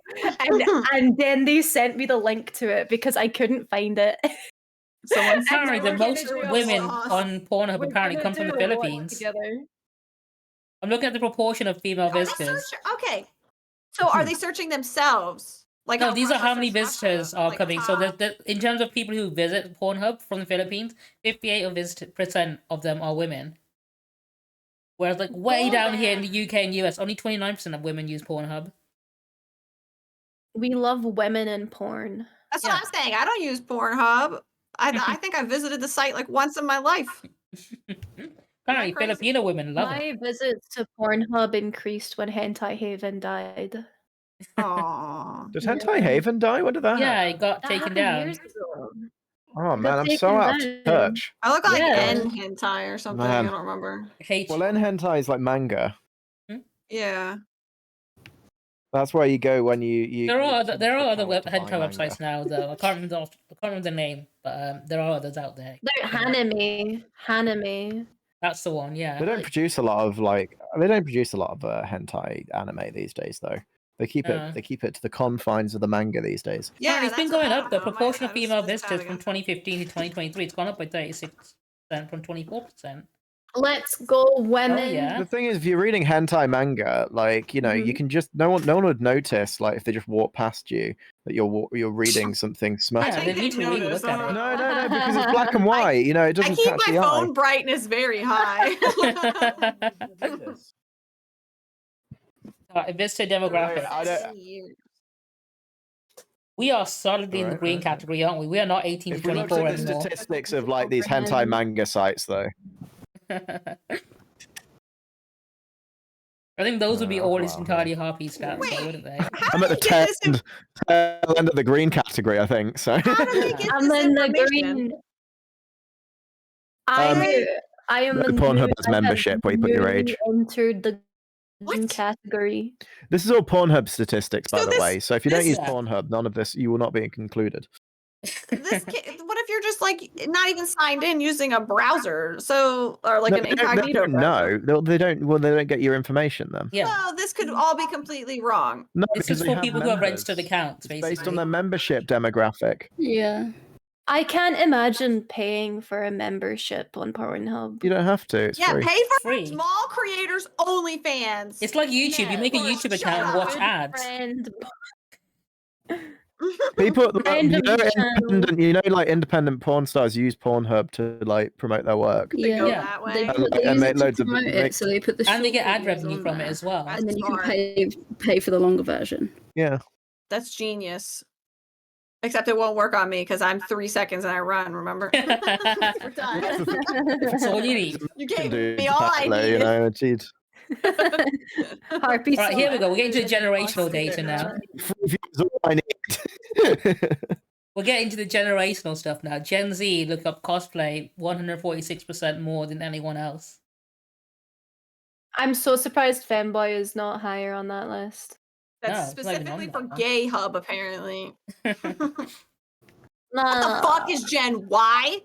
and then they sent me the link to it because I couldn't find it. Someone Apparently, the we're most gonna do a women watch. on Pornhub We're apparently gonna come from do the a watch Philippines. together. I'm looking at the proportion of female Are they visitors. okay. So are they searching themselves? Like No, these are how many search visitors Russia, are like coming. So top- in terms of people who visit Pornhub from the Philippines, 58% of them are women. Whereas, like, way Go down here in there. the UK and US, only 29% of women use Pornhub. We love women in porn. That's Yeah. what I'm saying. I don't use Pornhub. I think I visited the site like once in my life. Apparently, crazy? Filipino women love it. My visits to Pornhub increased when Hentai Haven died. Aww. Does Hentai Haven die? When did that Yeah, happen? it got That taken happened down. years ago. Oh It man, got I'm so taken out of down. touch. I look like Yeah. N hentai or something. Man. I don't remember. Well, N hentai is like manga. Yeah. That's where you go when you. There are you there are other want to buy hentai manga. websites now, though. I can't remember the name, but there are others out there. Like Haname. That's the one, yeah. They don't produce a lot of hentai anime these days, though. They keep Yeah. it to the confines of the manga these days. Yeah, it's been that's going what- up. The I don't know, proportion of I was female just visitors having from a- 2015 to 2023, it's gone up by 36% from 24%. Let's go, women. yeah. The thing is, if you're reading hentai manga, like you Mm-hmm. can just no one would notice like if they just walk past you that you're reading something smutty. Yeah, they need to really look at it. No, because it's black and white. It I doesn't keep catch my the phone eye. brightness very high. Visitor demographic. I don't. We are solidly in the Alright, green okay. category, aren't we? We are not 18 to If we looked 24 at the anymore. statistics of like these hentai manga sites, though, I think those would be all his wow. entirely Harpy stats, Wait. though, wouldn't they? I'm at the tail end of the green category, I think. So. How do they get I'm this in the information? green. I am The a Pornhub new, has I have membership where you put your newly age. entered the green What? category. This is all Pornhub statistics, by So the this- way. So if you don't this- use Yeah. Pornhub, none of this you will not be included. What if you're just like not even signed in using a browser? So or like No, an they don't- incognito browser? No, they don't. Well, they don't get your information then. Yeah. Well, this could all be completely wrong. No, This because is they for have people who have members. registered accounts, It's based basically. on their membership demographic. Yeah. I can't imagine paying for a membership on Pornhub. You don't have to. It's Yeah, free. pay for Free. small creators only fans. It's like YouTube. You make a Or YouTube shut account and up. watch Good ads. friend. People, Random like independent porn stars use Pornhub to like promote their work. They go Yeah. that They, way. put, they And use make it to loads of- promote make- it, so they put the And they get short ad videos revenue on from it there, as well. That's and then you can smart. pay for the longer version. Yeah. That's genius. Except it won't work on me because I'm 3 seconds and I run. Remember? We're done. That's all you need. You Can gave do me all I exactly, needed. cheat. Harpy. All right, here we go. We're getting to the generational data now. Free views is all I need. We're getting to the generational stuff now. Gen Z look up cosplay 146% more than anyone else. I'm so surprised Femboy is not higher on that list. That's No, it's not even specifically on for that one. Gay Hub, apparently. What the Nah. fuck is Gen Y?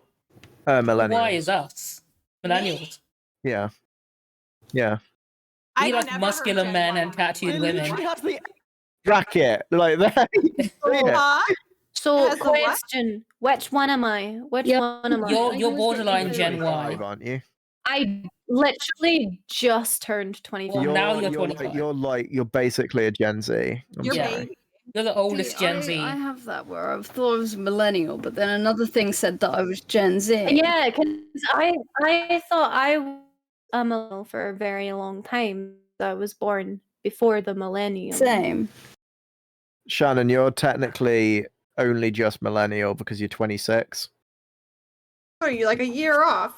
Millennials. Why is us? Millennials. Yeah. Yeah. We I've like never heard muscular Gen men Y and on my tattooed phone. women. Literally has the bracket like that. Huh? So, Has the what? question: which one am I? Which Yeah, one am I? You're borderline Gen Y. Aren't you? I literally just turned 25. Well, now you're 25. You're basically a Gen Z. I'm You're Yeah. sorry. baby. You're the oldest See, Gen Z. I have that where I thought I was a millennial, but then another thing said that I was Gen Z. Yeah, because I thought I was a millennial for a very long time. I was born before the millennium. Same. Shannon, you're technically only just millennial because you're 26. Are you like a year off?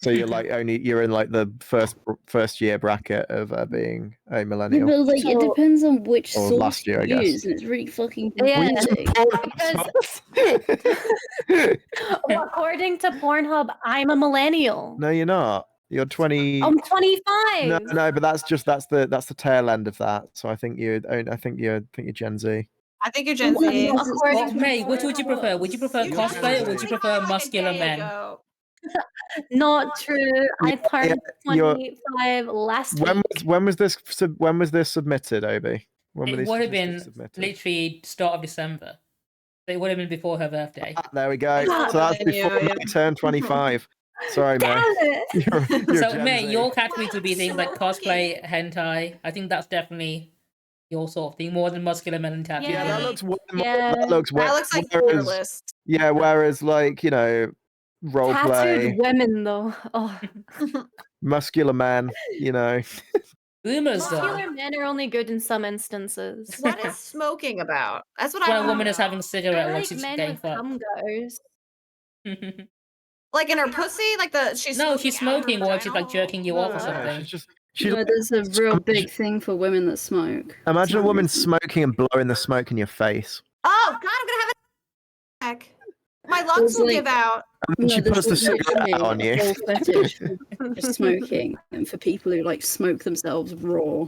So you're like you're in like the first year bracket of being a Yeah, millennial. but like it So- depends on which Or source last year, I you guess. use, and it's really fucking Yeah. confusing. According to Pornhub, I'm a millennial. No, you're not. You're 20. I'm 25. No, but that's the tail end of that. So I think you're Gen Z. I think you're Gen Well, Z. yes, it's According Well, to May, what would you prefer? Would you prefer You're cosplay or Gen would Z. you prefer Like a muscular day men? ago. Not true. I turned you're- 25 last When week. was this submitted, Obi? When were It these would have statistics been submitted? literally start of December. So it would have been before her birthday. Ah, there we go. Ah. So that's Yeah, before yeah. May turned 25. Sorry, May. Damn it! You're So Gen May, Z. your categories would be things like cosplay, hentai. I think that's definitely your sort of thing, more than muscular men and tattooed Yeah, Yeah. that women. looks way more, Yeah. that looks way, That looks like whereas, your list. yeah, whereas like, role Tattooed play, women, though. Oh. muscular man, Boomers, though. Muscular men are only good in some instances. What is smoking about? That's what I When a want. woman is having a I cigarette while like she's men getting with cum gutters. fucked. Like in her pussy, like she's No, she's out of her smoking while she's like vagina? jerking you off or Ugh. something. she's just No, there's a real big thing for women that smoke. imagine a It's not woman easy. smoking and blowing the smoke in your face. Oh God, I'm gonna have a attack. My lungs There's, will like- give out. And then No, she there's puts the cigarette literally out on you. a whole fetish for smoking and for people who like smoke themselves raw.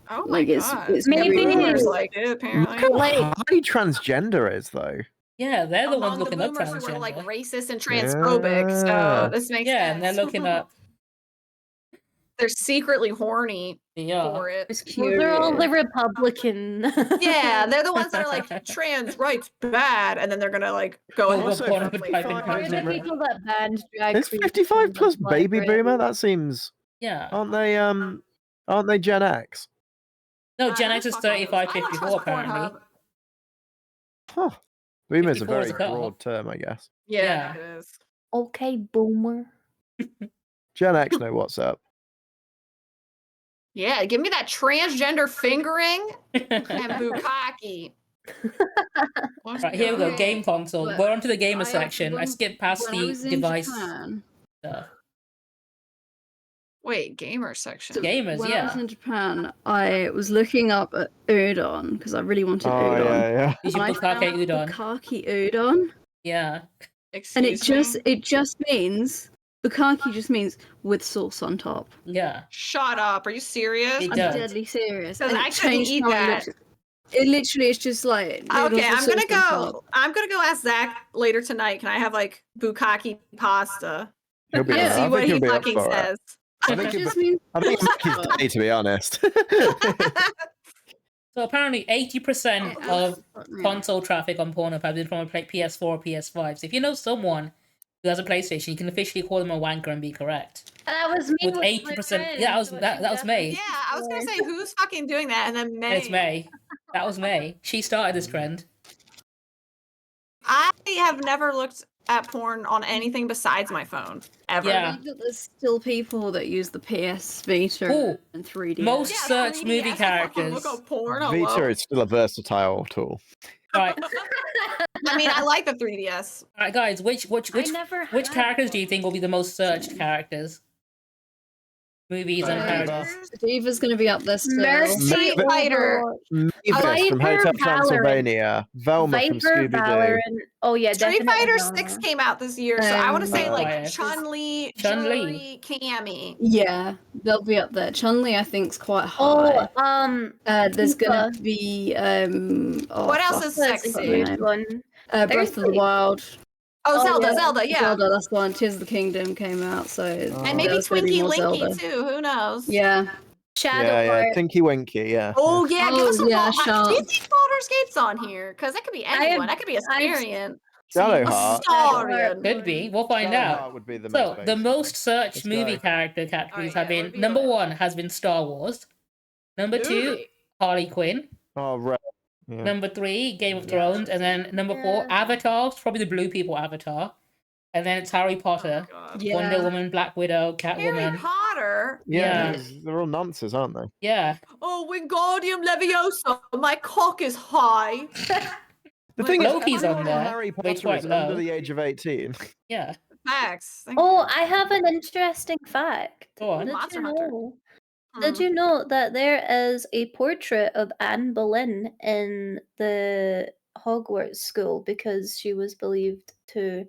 Oh Like, my it's- God. it's Maybe- very Boomers weird. like it apparently. Look how Like- high transgender is, though. Yeah, they're the Among ones looking up boomers who were like transgender. racist and transphobic, Yeah. so this makes Yeah, sense. and they're looking up. they're secretly horny Yeah. for it. It's Well, curious. they're all the Republican. Yeah, they're the ones that are like trans rights bad, and then they're gonna like go Well, ahead. Also, porn and would play type for in it. They're the content. people that banned drag It's queens 55 from the plus baby library. boomer. That seems. Yeah. Aren't they Gen X? No, I Gen don't X is fuck all those. 35, I don't 54 trust apparently. Pornhub. Huh. Boomer's a 54 is very a cutoff. broad term, I guess. Yeah, it is. Okay, boomer. Gen X know what's up. Yeah, give me that transgender fingering and bukkake. Right, here we go. Okay, Game console. but We're onto the gamer I- section. I when- skipped past when I the was in device Japan, stuff. Wait, gamer section. Gamers, when I was yeah. in Japan, I was looking up at udon because I really wanted udon. yeah. You should And I bukkake found udon. Bukkake udon, Yeah. Excuse and me? it just means bukkake just means with sauce on top. Yeah. Shut up. Are you serious? It I'm does. deadly serious. 'Cause And I it couldn't changed eat how I that. looked. It literally is just like noodles Okay, with I'm gonna sauce on top. go ask Zach later tonight. Can I have like bukkake pasta? He'll be Yeah. alright. See I what think he he'll be up fucking for it. says. I think It he'll just be- means I think he's gay, to be honest. So apparently 80% of Yeah. console traffic on Pornhub has been from a PS4 or PS5. So if you know someone who has a PlayStation, you can officially call them a wanker and be correct. That was me With with 80%. my Yeah, friend that was May. Yeah, I was gonna say who's fucking doing that, and then May. It's May. That was May. She started this trend. I have never looked at porn on anything besides my phone ever. Yeah. I like that there's still people that use the PS Vita Ooh, and 3D. most Yeah, search 3DS, movie I fucking characters. Look up porn. Hello. Vita is still a versatile tool. Right. I mean, I like the 3DS. Alright, guys, which I never which had characters do you one. think will be the most searched characters? Movies and Diva. characters. Diva's gonna be up there still. Mercy Maybe- Fighter. Overwatch. Mavis from Viper Hotel Valorant. Transylvania. Velma from Viper, Scooby Doo. Valorant. Oh yeah, Street definitely Fighter Velma. 6 came out this year, so I want to say like yeah. Chun-Li, Chun-Li. Cammy. Yeah, they'll be up there. Chun-Li, I think, is quite Oh, high. There's gonna Tifa. be What else fuck, is That's a sexy? huge one. Breath There's of the like- Wild. Oh, Oh, Zelda, yeah. Zelda, yeah. Zelda, that's the one. Tears of the Kingdom came out, so And maybe there's gonna be Twinkie more Linky Zelda. too. Who knows? Yeah. Shadowheart. Tinky Winky, yeah. Oh yeah, give us some yeah, Baldur's Sharks. Gates on here, because that could be anyone. That could be a Asterian. Shadowheart. Astarian. Could be. We'll find out. Shadowheart would be the So, most the basic. most searched Let's movie go. character categories Alright, have yeah, been what do we number got? 1 has been Star Wars. Number 2, Harley Quinn. Oh, right. Yeah. Number 3, Game of Thrones. And then number 4, Yeah. Avatar. It's probably the blue people Avatar. And then it's Harry Potter, God. Yeah. Wonder Woman, Black Widow, Harry Catwoman. Potter. Yeah. They're all nonsense, aren't they? Yeah. Oh, Wingardium Leviosa. My cock is high. The thing Loki's is, on everyone in there, Harry but Potter quite is low. under the age of 18. Yeah. Facts. Thank Oh, you. I have an interesting fact. Go on. Did Monster you Hunter. know? Hmm. Did you know that there is a portrait of Anne Boleyn in the Hogwarts school because she was believed to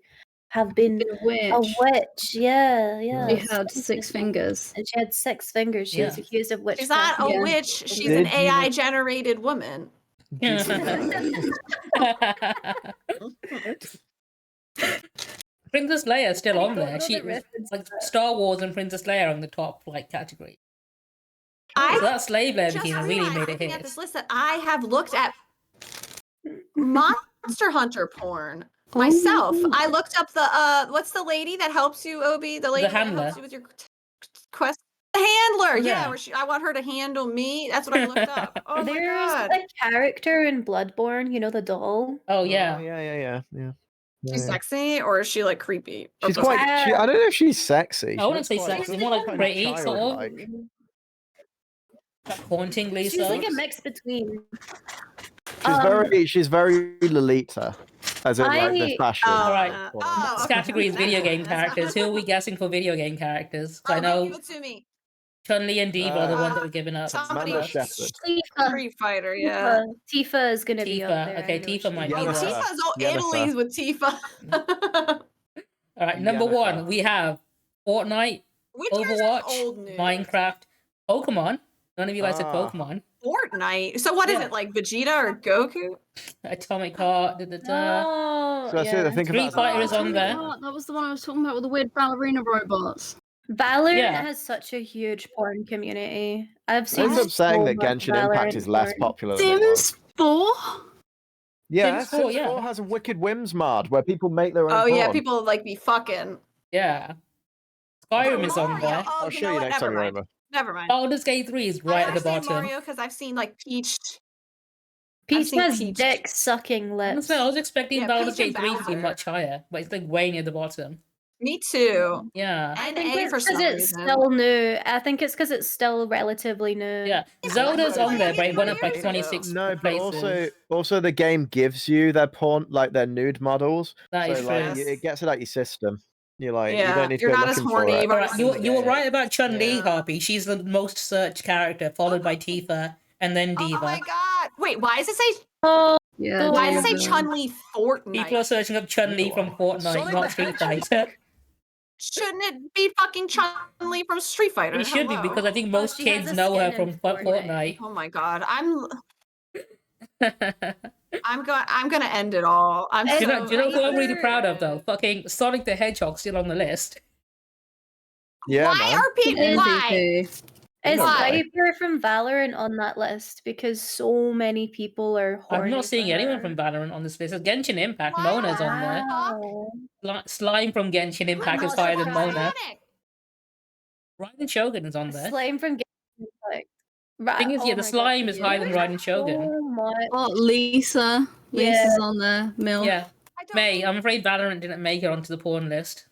have been Witch. a witch? Yeah, yeah. She it's had 6 interesting. fingers. And she had 6 fingers. She was Yeah. accused of witchcraft. She's not a Yeah. witch. She's Did an you- AI generated woman. Princess Leia is still I on don't there. know She the reference like to that. Star Wars and Princess Leia are in the top like category. So I that slave Leia just bikini really realized made a looking at hit. this list that I have looked at Monster Hunter porn myself. Oh. I looked up the what's the lady that helps you, Obi? The lady that handler. helps you with your quest. The handler, yeah. Yeah. Where I want her to handle me. That's what I looked up. Oh my There's god. a character in Bloodborne, you know, the doll. Oh yeah. Yeah. She's sexy or is she like creepy? Or She's both? quite. I don't know if she's sexy. I wouldn't She say looks quite- sexy, more like kind of pretty, sort of. childlike. Hauntingly She's so. like a mix between. She's very Lolita, as in like the I- fashion. Alright. Oh, This category is video game That's- characters. Who are we guessing for video game characters? 'Cause I know Give it to me. Chun-Li and Diva are the ones that were given up. Somebody Amanda Shepherd. Tifa. Street Fighter, yeah. Tifa is gonna be up Tifa. there. Okay, I know Tifa she might is. be Oh, there. Tifa's all Yennefer. Italy's with Tifa. Alright, number Yennefer. 1, we have Fortnite, Which year is Overwatch, old news? Minecraft, Pokemon. None of you guys said Ah. Pokemon. Fortnite. So what is Yeah. it, like Vegeta or Goku? Atomic Heart, Oh, So I see. I think Street about Fighter is on there. Oh, that was the one I was talking about with the weird ballerina robots. Valorant Yeah. has such a huge porn community. I've seen It's upsetting so that much Genshin Impact Valorant is less porn. popular than it was. Sims 4? Yeah, Sims 4, Sims 4 yeah. has a Wicked Whims mod where people make their own Oh porn. yeah, people like be fucking. Yeah. Skyrim is on Mario. there. Oh, I'll you show know you what? next Never time you're mind. over. Never mind. Baldur's Gate 3 is I right at the understand bottom. Mario because I've seen like Peach. Peach seen has Peach. dick sucking lips. Honestly, I was expecting Yeah, Baldur's Peach and Gate 3 to be Bowser. much higher, but it's like way near the bottom. Me too. Yeah. I think NA it's for because some it's reason. still new. I think it's because it's still relatively new. Yeah. Yeah, Zelda's like on there, but it went up by years ago. 26 No, but places. also the game gives you their porn, like their nude models. That So is like true. it gets it out your system. You're like, you Yeah, don't need to you're go not as looking for horny it. Alright, versus you were gay. right about Chun-Li, Yeah. Harpy. She's the most searched character, followed by Tifa, and then Diva. Oh my god! Wait, why does it say? Oh, Yeah. Why does it say Diva. Chun-Li Fortnite? People are searching up Chun-Li from Fortnite, Sonic not the Street Hedgehog. Fighter. Shouldn't it be fucking Chun-Li from Street Fighter? It should be, Hello? because I think most she has kids a know her skin from in Fortnite. Oh my god, I'm gonna end it all. I'm Do you so know who I'm really Viper. proud of, though? Fucking Sonic the Hedgehog still on the list. Yeah, why man. are people? It is Why? MVP. Is Why? Viper from Valorant on that list? Because so many people are horny I'm not for seeing anyone her. from Valorant on this list. There's Genshin Impact, Why Mona's the on there. Wow. Slime from Genshin Impact is not higher than surprised. Mona. Raiden Shogun is on there. Slime from Genshin Impact. Thing is, yeah, the slime is higher than Raiden Shogun. So much. Oh, Lisa. Yeah. Lisa's on there. Milf. Yeah. I don't May, I'm afraid Valorant didn't make it onto the porn list.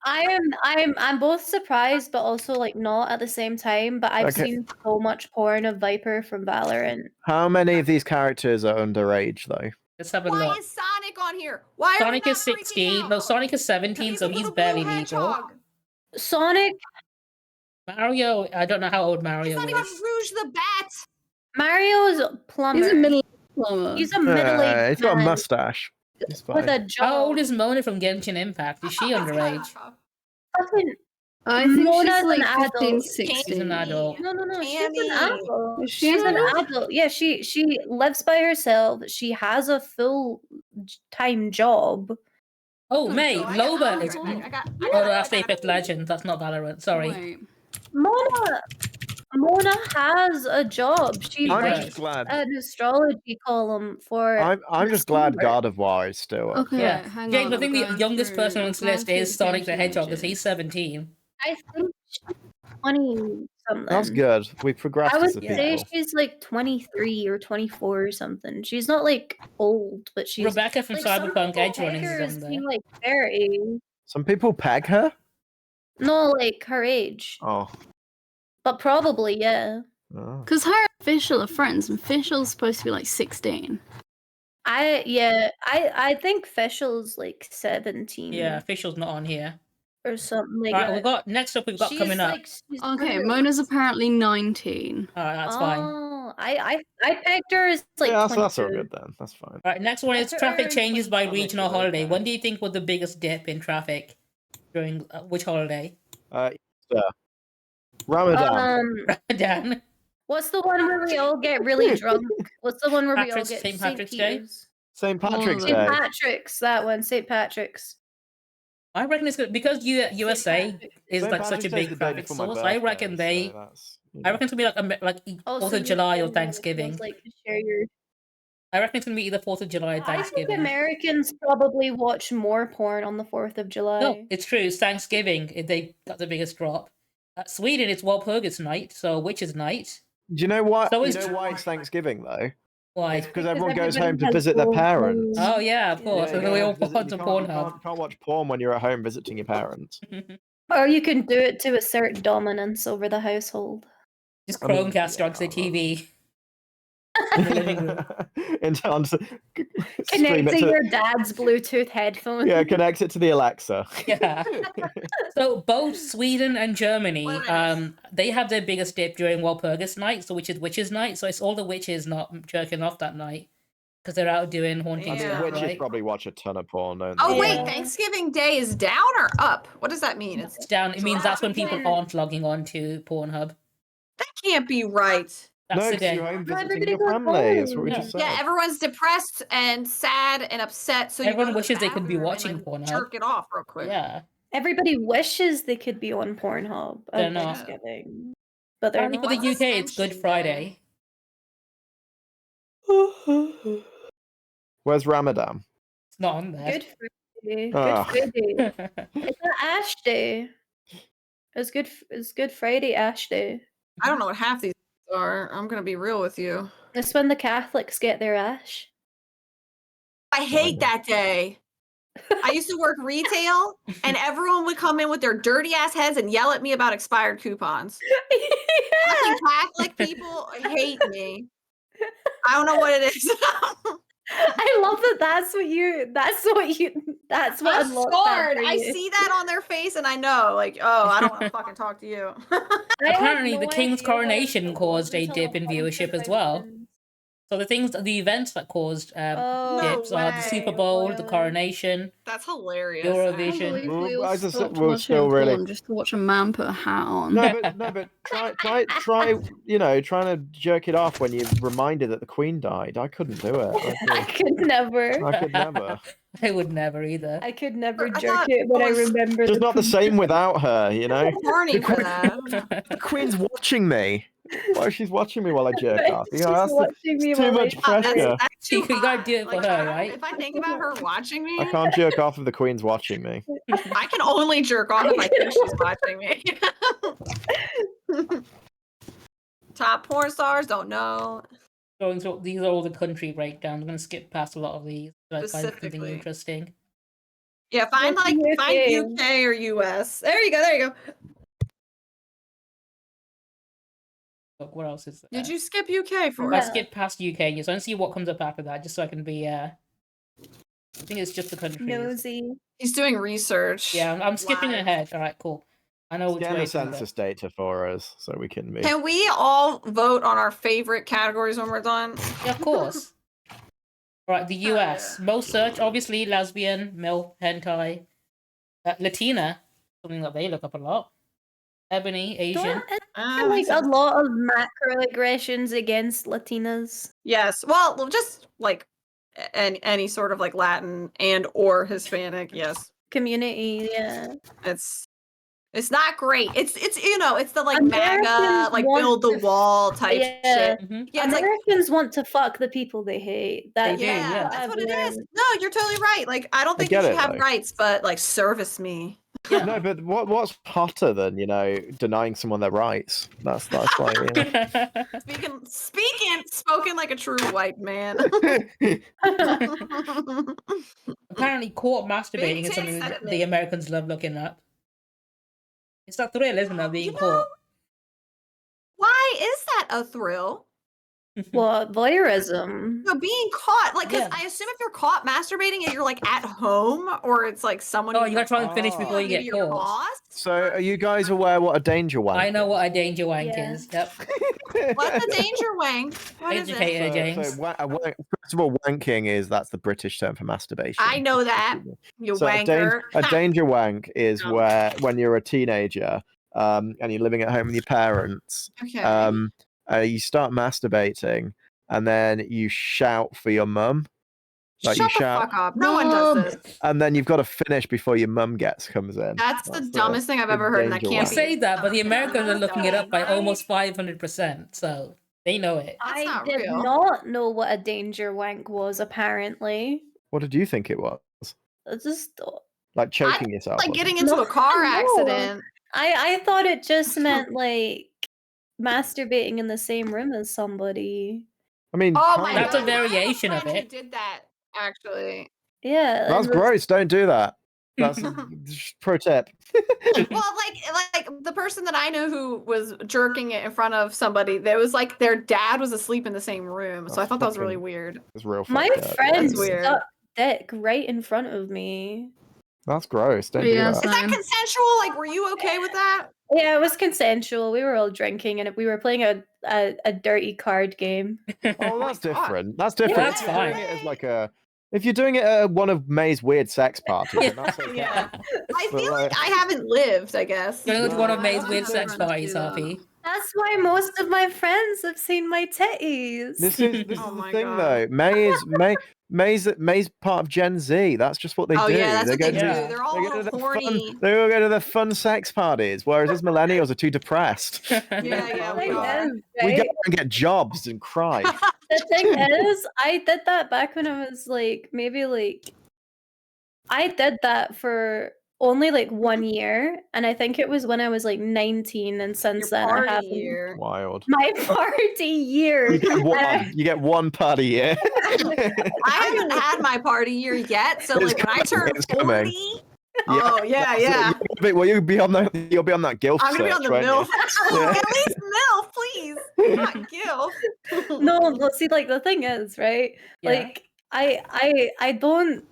I'm both surprised but also like not at the same time. But I've Okay. seen so much porn of Viper from Valorant. How many of these characters are underage though? Let's have a Why look. is Sonic on here? Why are Sonic we is not freaking 16. out? No, Sonic is 17, so a he's little barely blue legal. hedgehog. Sonic Mario, I don't know how old It's Mario not even is. Rouge the Bat. Mario's a plumber. He's a middle plumber. He's a middle-aged He's got a man mustache. He's with fine. a job. How old is Mona from Genshin Impact? Is she underage? Fucking I think Mona's she's like an 15, adult. 16. She's an adult. No, she's Tammy. an adult. Is she She's an an adult? adult. Yeah, she lives by herself. She has a full-time job. Oh, May, Loba is. I Oh, got no, that's Apex Legends. That's not Valorant. Sorry. Wait. Mona has a job. She I'm writes just glad. an astrology column for. I'm just glad December. God of War is still up. Okay, Yeah. hang James, on. I think I'm the going youngest through- person on I'm this going list through is Sonic the Genshin Hedgehog, because images. he's 17. I think she's 20 something. That's good. We progressed I would as a say people. she's like 23 or 24 or something. She's not like old, but she's Rebecca from like, some Cyberpunk people Edge peg Runners her is as on there. being like their age. Some people peg her. No, like her age. Oh. But probably, yeah. Oh. Because her and Fischl are friends, and Fischl's supposed to be like 16. I think Fischl's like 17. Yeah, official's not on here. Or something like Alright, that. we've got next up. We've got She's, coming up. like, she's Okay, her- Mona's apparently 19. Alright, that's fine. Oh, I pegged her as like yeah, 22. that's all good then. That's fine. Alright, next one I is put traffic her in changes by 22. regional Okay. holiday. When do you think was the biggest dip in traffic during which holiday? Easter. Ramadan. Dan. What's the one where we all get really drunk? What's the one where we all Patrick's- get St. Patrick's Day? Peter's? St. Patrick's St. Day. St. Patrick's, that one, St. Patrick's. I reckon it's good because USA Patrick's. is St. like such a Patrick's Day's big the day traffic before my source. I birthday, reckon they. so that's, you I know. reckon it's gonna be like Oh, 4th so of July or you're the Thanksgiving. ones, like, to share your... I reckon it's gonna be either 4th of July or I think Thanksgiving. Americans probably watch more porn on the 4th of July. No, it's true. It's Thanksgiving. They got the biggest drop. Sweden, it's Walpurgis night, so Witches' night. Do you know why? So you is- know why it's Thanksgiving though? Why? It's because everyone goes everybody home to has visit their both parents. homes. Oh yeah, of course. Yeah, And then we all visit- put on some Pornhub. You can't watch porn when you're at home visiting your parents. Or you can do it to assert dominance over the household. Just I mean, Chromecast yeah, onto the TV. In the living room. Stream it Connecting to, your dad's Bluetooth headphones. yeah, connect it to the Alexa. Yeah. So both Sweden and Germany, they have their biggest dip during Walpurgis night, so which is Witches' night. So it's all the witches not jerking off that night because they're out doing haunting I mean, Yeah. stuff, witches right? probably watch a ton of porn, don't Oh they? wait, Yeah. Thanksgiving Day is down or up? What does that mean? It's down. It means that's when people Drop. aren't logging on to Pornhub. That can't be right. That's No, the 'cause day. you're home visiting Everybody your goes family. That's what we home. just said. Yeah, everyone's depressed and sad and upset. So Everyone you go to the wishes they could be bathroom watching and, like, Pornhub. jerk it off real quick. Yeah. Everybody wishes they could be on Pornhub They're on not. Thanksgiving, but they're Apparently for not. the What's UK, it's Good Ascension Friday. Where's Ramadan? It's not on there. Good Friday. Good Ah. Friday. Is that Ash Day? It's Good Friday, Ash Day. I don't know what half these are. I'm gonna be real with you. It's when the Catholics get their ash. I hate that day. I used to work retail, and everyone would come in with their dirty ass heads and yell at me about expired coupons. Fucking Catholic people hate me. I don't know what it is. I love that. That's what I'm unlocked that scarred. for I you. see that on their face, and I know, like, oh, I don't want to fucking talk to you. I had Apparently, no the King's idea coronation it caused a wasn't dip in until a bunch viewership of as well. friends. So the events that caused No dips are the Super way. Bowl, the Really? coronation, That's hilarious. I can't Eurovision. believe we Well, all as I said, stopped we're watching still really- porn just to watch a man put a hat on. No, but try, trying to jerk it off when you're reminded that the Queen died. I couldn't do it. I could never. I could never. I would never either. I could never I jerk thought it when I it was remember Just the not the Queen. same without her, you know. Horny for Queen- that. The Queen's watching me. Why she's watching me while I jerk off? You know, She's that's watching me too while I much jerk. pressure. That's too You gotta hot. do it for Like, her, right? If I think about her watching me, I can't jerk off if the Queen's watching me. I can only jerk off if I think she's watching me. Top porn stars, don't know. Going through these are all the country breakdowns. I'm gonna skip past a lot of these. So I find something Specifically. interesting. Yeah, find UK. UK or US. There you go. Look, what else is there? Did you skip UK for I us? Yeah. skip past UK, so I want to see what comes up after that, just so I can be. I think it's just the countries. Nosy. He's doing research. Yeah, I'm skipping live. ahead. All right, cool. I know which Scan way the to go. census data for us so we can be. Can we all vote on our favorite categories when we're done? Yeah, of course. Right, the US. Most search, obviously, lesbian, MILF, hentai. Latina, something that they look up a lot. Ebony, Asian. Like a lot of macroaggressions against Latinas. Yes. Well, just like any sort of like Latin and or Hispanic. Yes. Community, yeah. It's not great. It's it's the like Americans MAGA, like want build the to wall type yeah. shit. Mhm. Yeah, it's like Americans want to fuck the people they hate. They do, yeah, yeah. that's what it I've is. learned. No, you're totally right. Like I don't think you get should it, have though. rights, but like service me. Yeah. No, but what's hotter than denying someone their rights? That's like Spoken like a true white man. Apparently, court masturbating Big is something tits that at the me. Americans love looking up. It's a thrill, isn't it, being You know, caught? Why is that a thrill? What voyeurism? No, being caught, like, because Yeah. I assume if you're caught masturbating and you're like at home or it's like someone. Oh, you gotta try and finish Oh. before you maybe get your caught. boss. So, are you guys aware what a danger wank? I know what a danger wank Yeah. is. Yep. What's a danger wank? What is Educate it? her, James. First of all, wanking that's the British term for masturbation. I know that. You So wanker. a danger wank is No. when you're a teenager, and you're living at home with your parents, Okay. you start masturbating, and then you shout for your mum, like Shut you the shout, fuck up. No one does "Mum!" this. and then you've got to finish before your mum comes in. That's the dumbest thing I've ever heard, and that danger You can't wank. be. say that, but the Americans are looking it up by Right? almost 500%, so they know it. That's I not did real. not know what a danger wank was, apparently. What did you think it was? I just Like choking yourself? Like or getting something? into a car No. accident. I thought it just meant like masturbating in the same room as somebody. I mean, Oh my That's god. a variation I of have a friend it. who did that, actually. Yeah. that's and gross. Don't do that. That's pro tip. Well, like the person that I know who was jerking it in front of somebody, there was like their dad was asleep in the same room. So I That's thought that was really fucking- weird. It's real. My fucked up. friend That's weird. stuck dick right in front of me. That's gross. Don't do Yeah, that. Is that Same. consensual? Like, were you okay with that? Yeah, it was consensual. We were all drinking and we were playing a dirty card game. Oh, my that's God. different. That's different. that's If you're doing fine. it as if you're doing it at one of May's weird sex parties, then that's okay. Yeah. I But, feel like like- I haven't lived, I guess. Going to one of No, May's I weird don't sex want to parties, do that. Harpy. That's why most of my friends have seen my titties. This is Oh the my thing God. though. May's part of Gen Z. That's just what they Oh do. yeah, that's what they do. Yeah. They're all They go to little the horny. They all go to the fun sex parties, whereas us millennials are too depressed. Yeah, we Thing are. is, We go right? and get jobs and cry. The thing is, I did that back when I was like maybe like I did that for only like 1 year, and I think it was when I was like 19, and Your since then I party haven't. year. Wild. My party year. You get And one. You get one party year. I haven't had my party year yet, so It's like when I coming, turn it's 40, coming. oh yeah. Well, you'll be on that. You'll be on that gilf I'm gonna be on search, the won't MILF. you? Yeah. At least MILF, please. Not GILF. no, see, like the thing is, right? Yeah. Like I don't.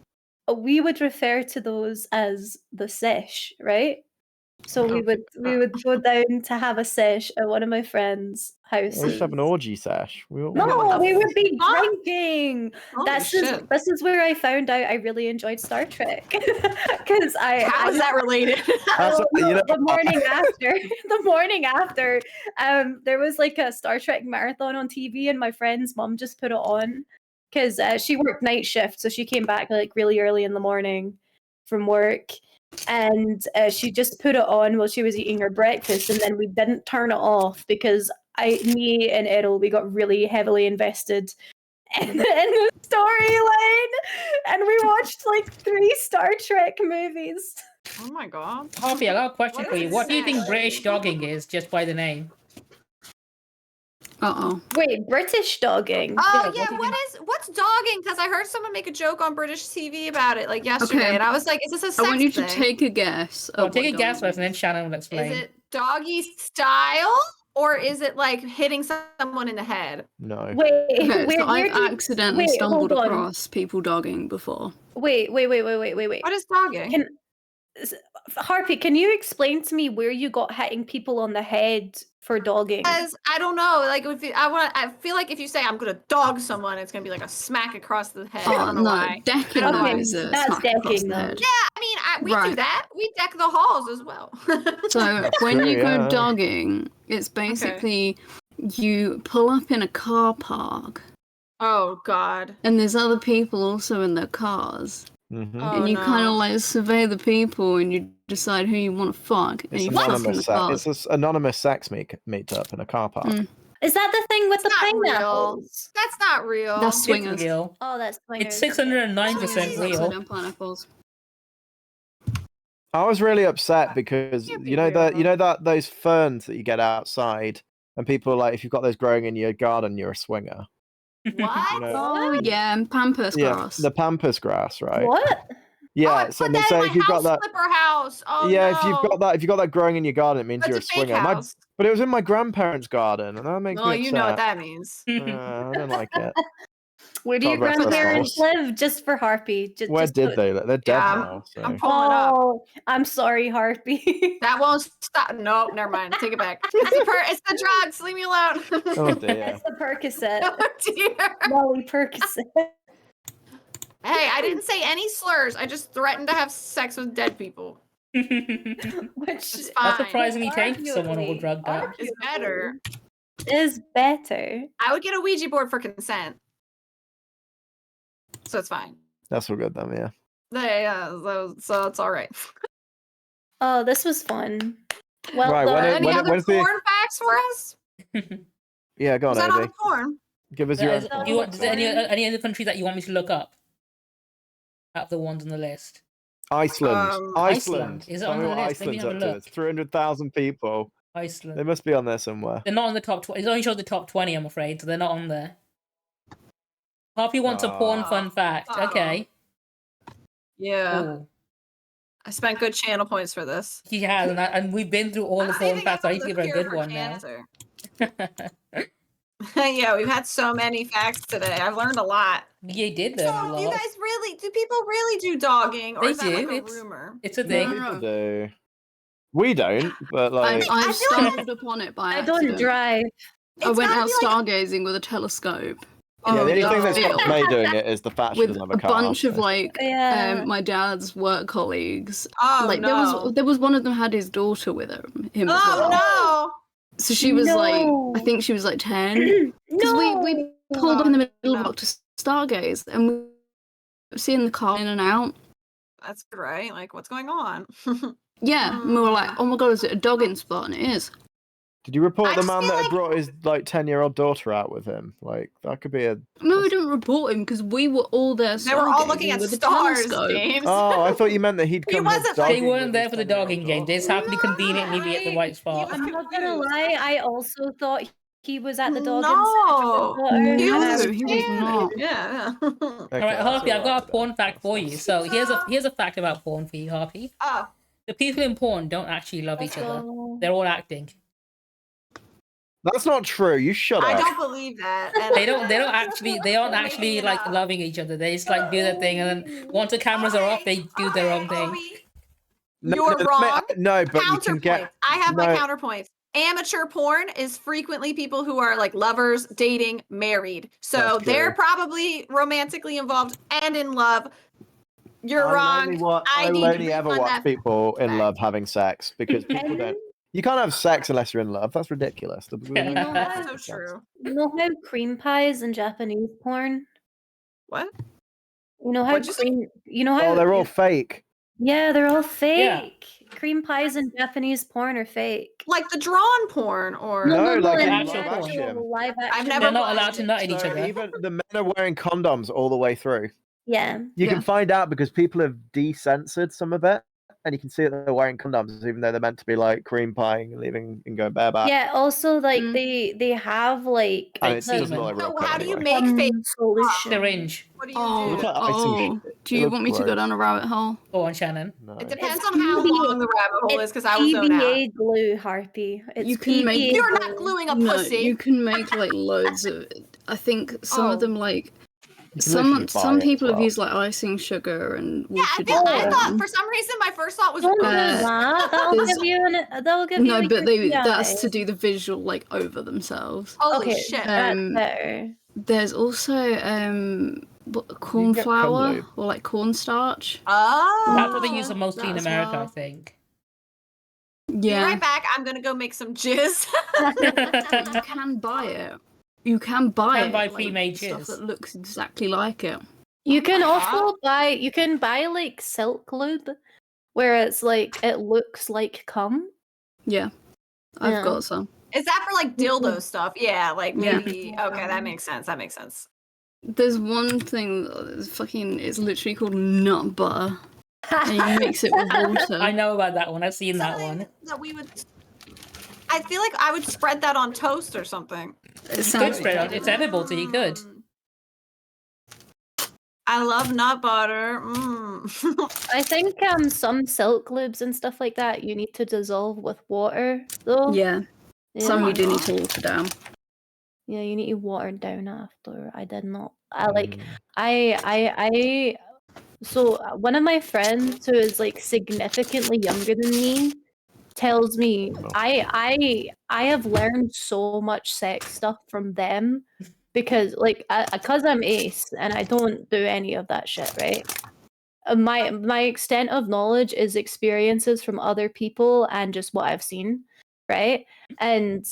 We would refer to those as the sesh, right? So we would go down to have a sesh at one of my friends' We houses. should have an orgy sesh. We all- what No, the we would be fuck? drinking. Holy This shit. is where I found out I really enjoyed Star Trek because How is that related? That's you know. the morning after there was like a Star Trek marathon on TV, and my friend's mom just put it on because she worked night shift, so she came back like really early in the morning from work, and she just put it on while she was eating her breakfast, and then we didn't turn it off because me and Errol, we got really heavily invested in the storyline, and we watched like 3 Star Trek movies. Oh my god. Harpy, I got a question What for is you. What do you think sesh? British dogging is, just by the name? Wait, British dogging? Oh Yeah, yeah, what do you what's dogging? Because I heard someone make a joke on British TV about it like yesterday, Okay. and I was like, is this a I sex want you to thing? take a guess. Well, of take a what guess dogging first, and then is. Shannon will explain. Is it doggy style, or is it like hitting someone in the head? No. Wait, Okay, where so I've do you- accidentally wait, stumbled hold on. across people dogging before. Wait. What is dogging? Can Harpy, can you explain to me where you got hitting people on the head for dogging? Because I don't know, like I feel like if you say I'm gonna dog someone, it's gonna be like a smack across the head. I Oh don't know no, why. decking I don't know. though is a That's smack across decking, the though. head. Yeah, I mean, we do Right. that. We deck the halls as well. So when true, you go yeah. dogging, it's basically you pull up in a car park Oh God. and there's other people also in their cars. Mm-hmm. Oh, And you no. kind of like survey the people and you decide who you want to fuck. And It's you fuck in anonymous. the Sex. cars. It's this anonymous sex meetup in a car park. Mm. Is that the thing with It's the not real. pineapples? That's not real. That's It's swingers. real. Oh, that's It's swingers. 609% Swingers real. upside down pineapples. I was really upset because Can't be you know that real. those ferns that you get outside, and people are like, if you've got those growing in your garden, you're a swinger. What? You know? Oh yeah, and pampas Yeah, grass. the pampas grass, right? What? Yeah, Oh, I so put they that say in if my you've got house that, flipper house. Oh yeah, no. if you've got that growing in your garden, it means That's you're a a fake swinger. house. But it was in my grandparents' garden, and that makes No, me you know what upset. that means. I don't like it. Where do your God rest their grandparents souls. live? Just for Harpy. Where did they live? They're dead Yeah, now. So. I'm pulling up. Oh, I'm sorry, Harpy. That won't stop. Nope, never mind. Take it back. It's the drugs. Leave me alone. Oh dear. It's the Percocet. Oh dear. Molly Percocet. Hey, I didn't say any slurs. I just threatened to have sex with dead people. Which It's That's fine. surprisingly tame for someone all arguably- drugged up. It's better. is better. I would get a Ouija board for consent. So it's fine. That's all good then, yeah. So it's all right. Oh, this was fun. Well Right, done. Any other when's the- porn facts for us? Yeah, go on, Was that all Abby. the porn? Give us Do your. you want, is there any other countries that you want me to look up? Out of the ones on the list. Iceland. Um, Iceland. Is it Tell on me the what list? Let me Iceland's have a up to. look. It's 300,000 people. They Iceland. must be on there somewhere. They're not on the top 20. It only shows the top 20, I'm afraid, so they're not on there. Harpy wants a porn fun fact. Aw. Okay. Yeah. Ooh. I spent good channel points for this. He has, and we've been through all the porn saving facts. up I need to the give her a cure good for one now. cancer. Yeah, we've had so many facts today. I've learned a lot. You did learn a So, do you lot. guys do people really do dogging, or They is that like do, a it's- rumor? It's a No, thing. no, People no. do. We don't, but I like. I feel like stumbled upon it by I don't accident. drive. I It's went gotta out be like- stargazing with a telescope. Yeah, the only Oh, thing that's no. stopped me doing it is the fact she With doesn't have a a car. bunch of so- like Yeah. my dad's work colleagues. Oh Like no. there was one of them had his daughter with him as Oh well. no. So she was like, No. I think she was like 10. Because No. we pulled up in the middle No. of to stargaze and seeing the car in and out. That's good, right? Like, what's going on? Yeah, and we were like, oh my god, is it a dogging spot? And it is. Did you report I the just man feel that had like- brought his like 10-year-old daughter out with him? Like that could be a. No, we didn't report him because we were all there. They were all looking stargazing at with a stars, telescope. James. Oh, I thought you meant that he'd He come. wasn't here like- They dogging weren't with there his for the 10-year-old dogging game. They just daughter. happened to conveniently be at the right spot. I'm not gonna lie, I also thought he was at the dog No. He was was scared. not. Yeah. Okay, All right, that's Harpy, I've got a alright porn then. fact for you. So here's a fact about porn for you, Harpy. Oh, The people in porn don't actually love each other. They're all acting. That's not true. You shut I up. don't believe that. And They aren't They're actually making it like up. loving each other. They just like do their thing, and then once the cameras are off, they do their own thing. You're wrong. No, but you can Counterpoint. get. I have my no. counterpoints. Amateur porn is frequently people who are like lovers, dating, married. So That's they're true. probably romantically involved and in love. You're wrong. I will need to only ever refund watch that people in fact. love having sex because people don't. You can't have sex unless you're in love. That's ridiculous. That's so true. You know how cream pies in Japanese porn? What? You know how What'd you say? you know how Oh, they're all fake. Yeah, they're all Yeah. fake. Cream pies in Japanese porn are fake. Like the drawn porn or No, like in in live action. live action. I've never They're not watched allowed to it. nut at each So other. even the men are wearing condoms all the way through. Yeah. You Yeah. can find out because people have decensored some of it, and you can see that they're wearing condoms, even though they're meant to be like cream pieing and leaving and going bareback. Yeah, also like Mm. they have like And Fake it doesn't semen. look like real So cum how do you anyway. make fake? solution. Syringe. What do you Oh, looks do? like icing shit. do It you looks want me to go gross. down a rabbit hole? Go on, Shannon. No. It depends It's on how PVA long the rabbit hole is, It's because I will zone out. PVA glue, Harpy. It's You can make- PVA You're glue. not gluing a No, pussy. you can make like loads of. I think some Oh. of them like You can literally buy some it as people have well. used like icing sugar and Yeah, I watered thought down. for some reason my first thought was Don't do Uh, that. That'll there's- give you that'll give you No, a but UTI. that's to do the visual like over themselves. holy Okay, shit. that's Um, better. There's also corn get cum flour lube. or like cornstarch. Oh, That's what they use mostly that in as America, I well. think. Be Yeah, right back. I'm gonna go make some jizz. you can buy it. You can buy Can it. buy like, pre-made stuff jizz. that looks exactly like it. You can my also buy like silk lube where it's like it looks like cum. Yeah, I've Yeah. got some. Is that for like dildo stuff? Yeah, like Yeah. maybe. Okay, that makes sense. That makes sense. There's one thing that's fucking. It's literally called nut butter, and you mix it with water. I know about that one. I've seen that Something one. that we would. I feel like I would spread that on toast or something. It Good sounds spread out. It's edible, so you could. I love nut butter. I think some silk lubes and stuff like that you need to dissolve with water though. Yeah, some my you do need God. to water down. Yeah, you need to water down after. I did not. I like Mm. I so one of my friends who is like significantly younger than me tells me I have learned so much sex stuff from them because like because I'm ace and I don't do any of that shit, right? My extent of knowledge is experiences from other people and just what I've seen, right? And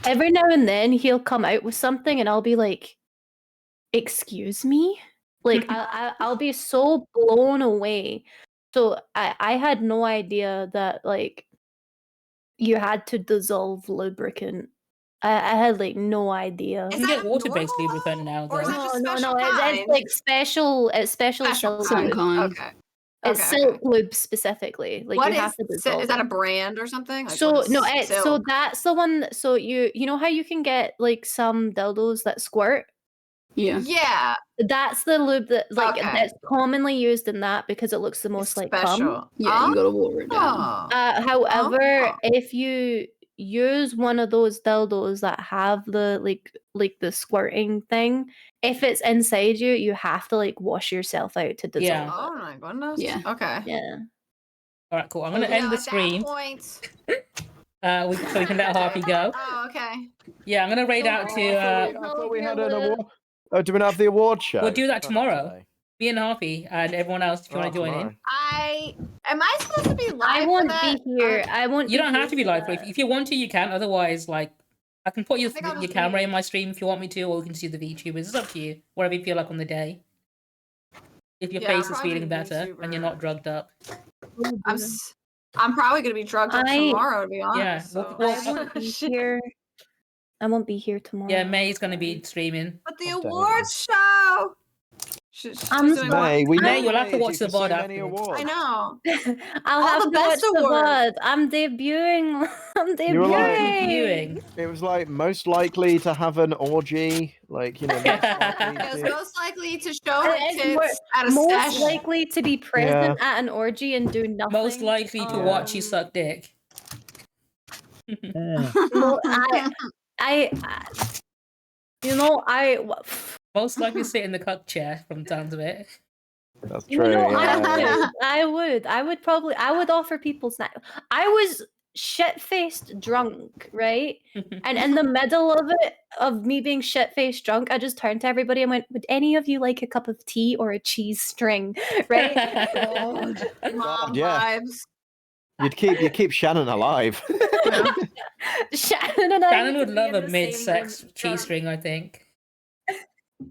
every now and then he'll come out with something and I'll be like, excuse me? Like I'll be so blown away. So I had no idea that like you had to dissolve lubricant. I had like no idea. You Is can that get water-based normal, lubricant now, or is though. that just No, special it's kind? like it's special Special silk Some lube. kind. Okay. It's Okay, silk lube specifically. Like What you have to is dissolve that a it. brand or something? Like, So what is no, so silk? that's the one. So you know how you can get like some dildos that squirt. Yeah. Yeah, That's the lube that like Okay. that's commonly used in that because it looks the most it's like cum. special. Yeah, you gotta water it down. Oh. However, Oh. if you use one of those dildos that have the like the squirting thing, if it's inside you, you have to like wash yourself out to dissolve Yeah. it. Oh my goodness. Yeah. Okay. Yeah. All right, cool. I'm gonna You end know, the at that stream. point- So we can let Harpy go. Oh, okay. Yeah, I'm gonna raid out I to. thought we had an award. Oh, do we not have the award show? We'll do that Oh, not tomorrow. today. Me and Harpy and everyone else if you Oh, want to join tomorrow. Am I supposed to be live? I for won't that? be here. I won't. in. You don't have to be here live. for If, that. if you want to, you can. Otherwise, like, I can put I think I'll your just camera be- in my stream if you want me to, or we can just do the VTubers. It's up to you. Whatever you feel like on the day. if your Yeah, face is probably feeling better and you're not drugged up. I'm probably gonna be drugged up I- tomorrow, to be honest. Yeah, So. I won't be here. I won't be here tomorrow. Yeah, May's gonna be streaming. But the Oh, damn. awards show. She's I'm doing May, we May, nominated you'll have to watch you the for so VOD many afterwards. awards. I know. I'll All have the to watch best the awards. VOD. I'm debuting. I'm debuting. You were like- Viewing. It was like most likely to have an orgy, like, you know, most likely It was to... most likely to show her It's tits at a Most sesh. likely to be present at an orgy and do nothing. Most likely to watch you suck dick. No, you know, Most likely sit in the cuck chair from the sounds of it. That's you true, know, yeah. I would offer people snacks. I was shit-faced drunk, right? And in the middle of it, of me being shit-faced drunk, I just turned to everybody and went, "Would any of you like a cup of tea or a cheese string?" Right? Mom yeah. vibes. You'd keep Shannon alive. Shannon and I Shannon need would to be love in a the mid-sex same room cheese drunk. string, I think.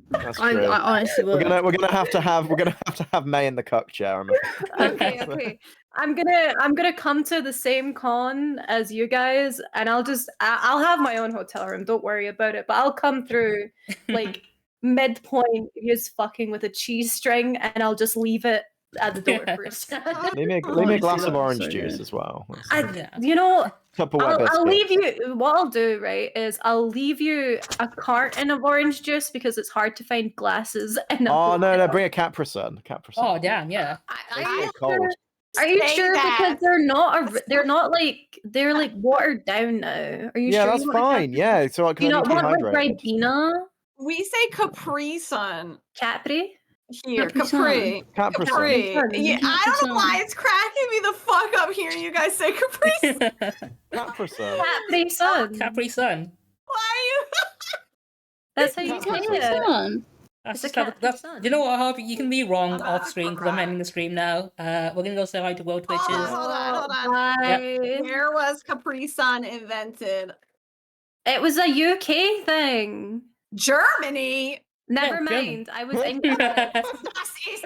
That's I true. honestly We're would. gonna have to have May in the cuck chair. I'm afraid. Okay. I'm gonna come to the same con as you guys, and I'll have my own hotel room. Don't worry about it. But I'll come through like midpoint. He's fucking with a cheese string, and I'll just leave it at the door first. Leave me a Honestly, glass that of was orange so juice good. as well. Yeah. You know, Tupperware I'll leave biscuits. you. What I'll do, right, is I'll leave you a carton of orange juice because it's hard to find glasses. And Oh no, bring a Capri Sun. Capri Sun. Oh, damn, yeah. They're cold. Are you Say sure? that. Because they're like watered down now. Are you Yeah, sure? that's you want a fine. Yeah, so I Do you can not be want like hydrated. Ribena? We say Capri Sun Capri? here. Capri Capri. Capri Sun. Capri. Sun. Yeah, I don't know why it's cracking me the fuck up hearing you guys say Capri Sun. Capri Sun. Capri Sun. Capri Sun. Why are you? That's how you Capri say Sun. it. Fun. That's It's a just how Capri that's, Sun. you know what, Harvey? You can be wrong I'm off not screen because I'm cry. ending the stream now. We're gonna go say hi to World Twitches. Hold on. Bye. Where was Capri Sun invented? It was a UK thing. Germany. Never Yeah, German. mind. I was incorrect. Das ist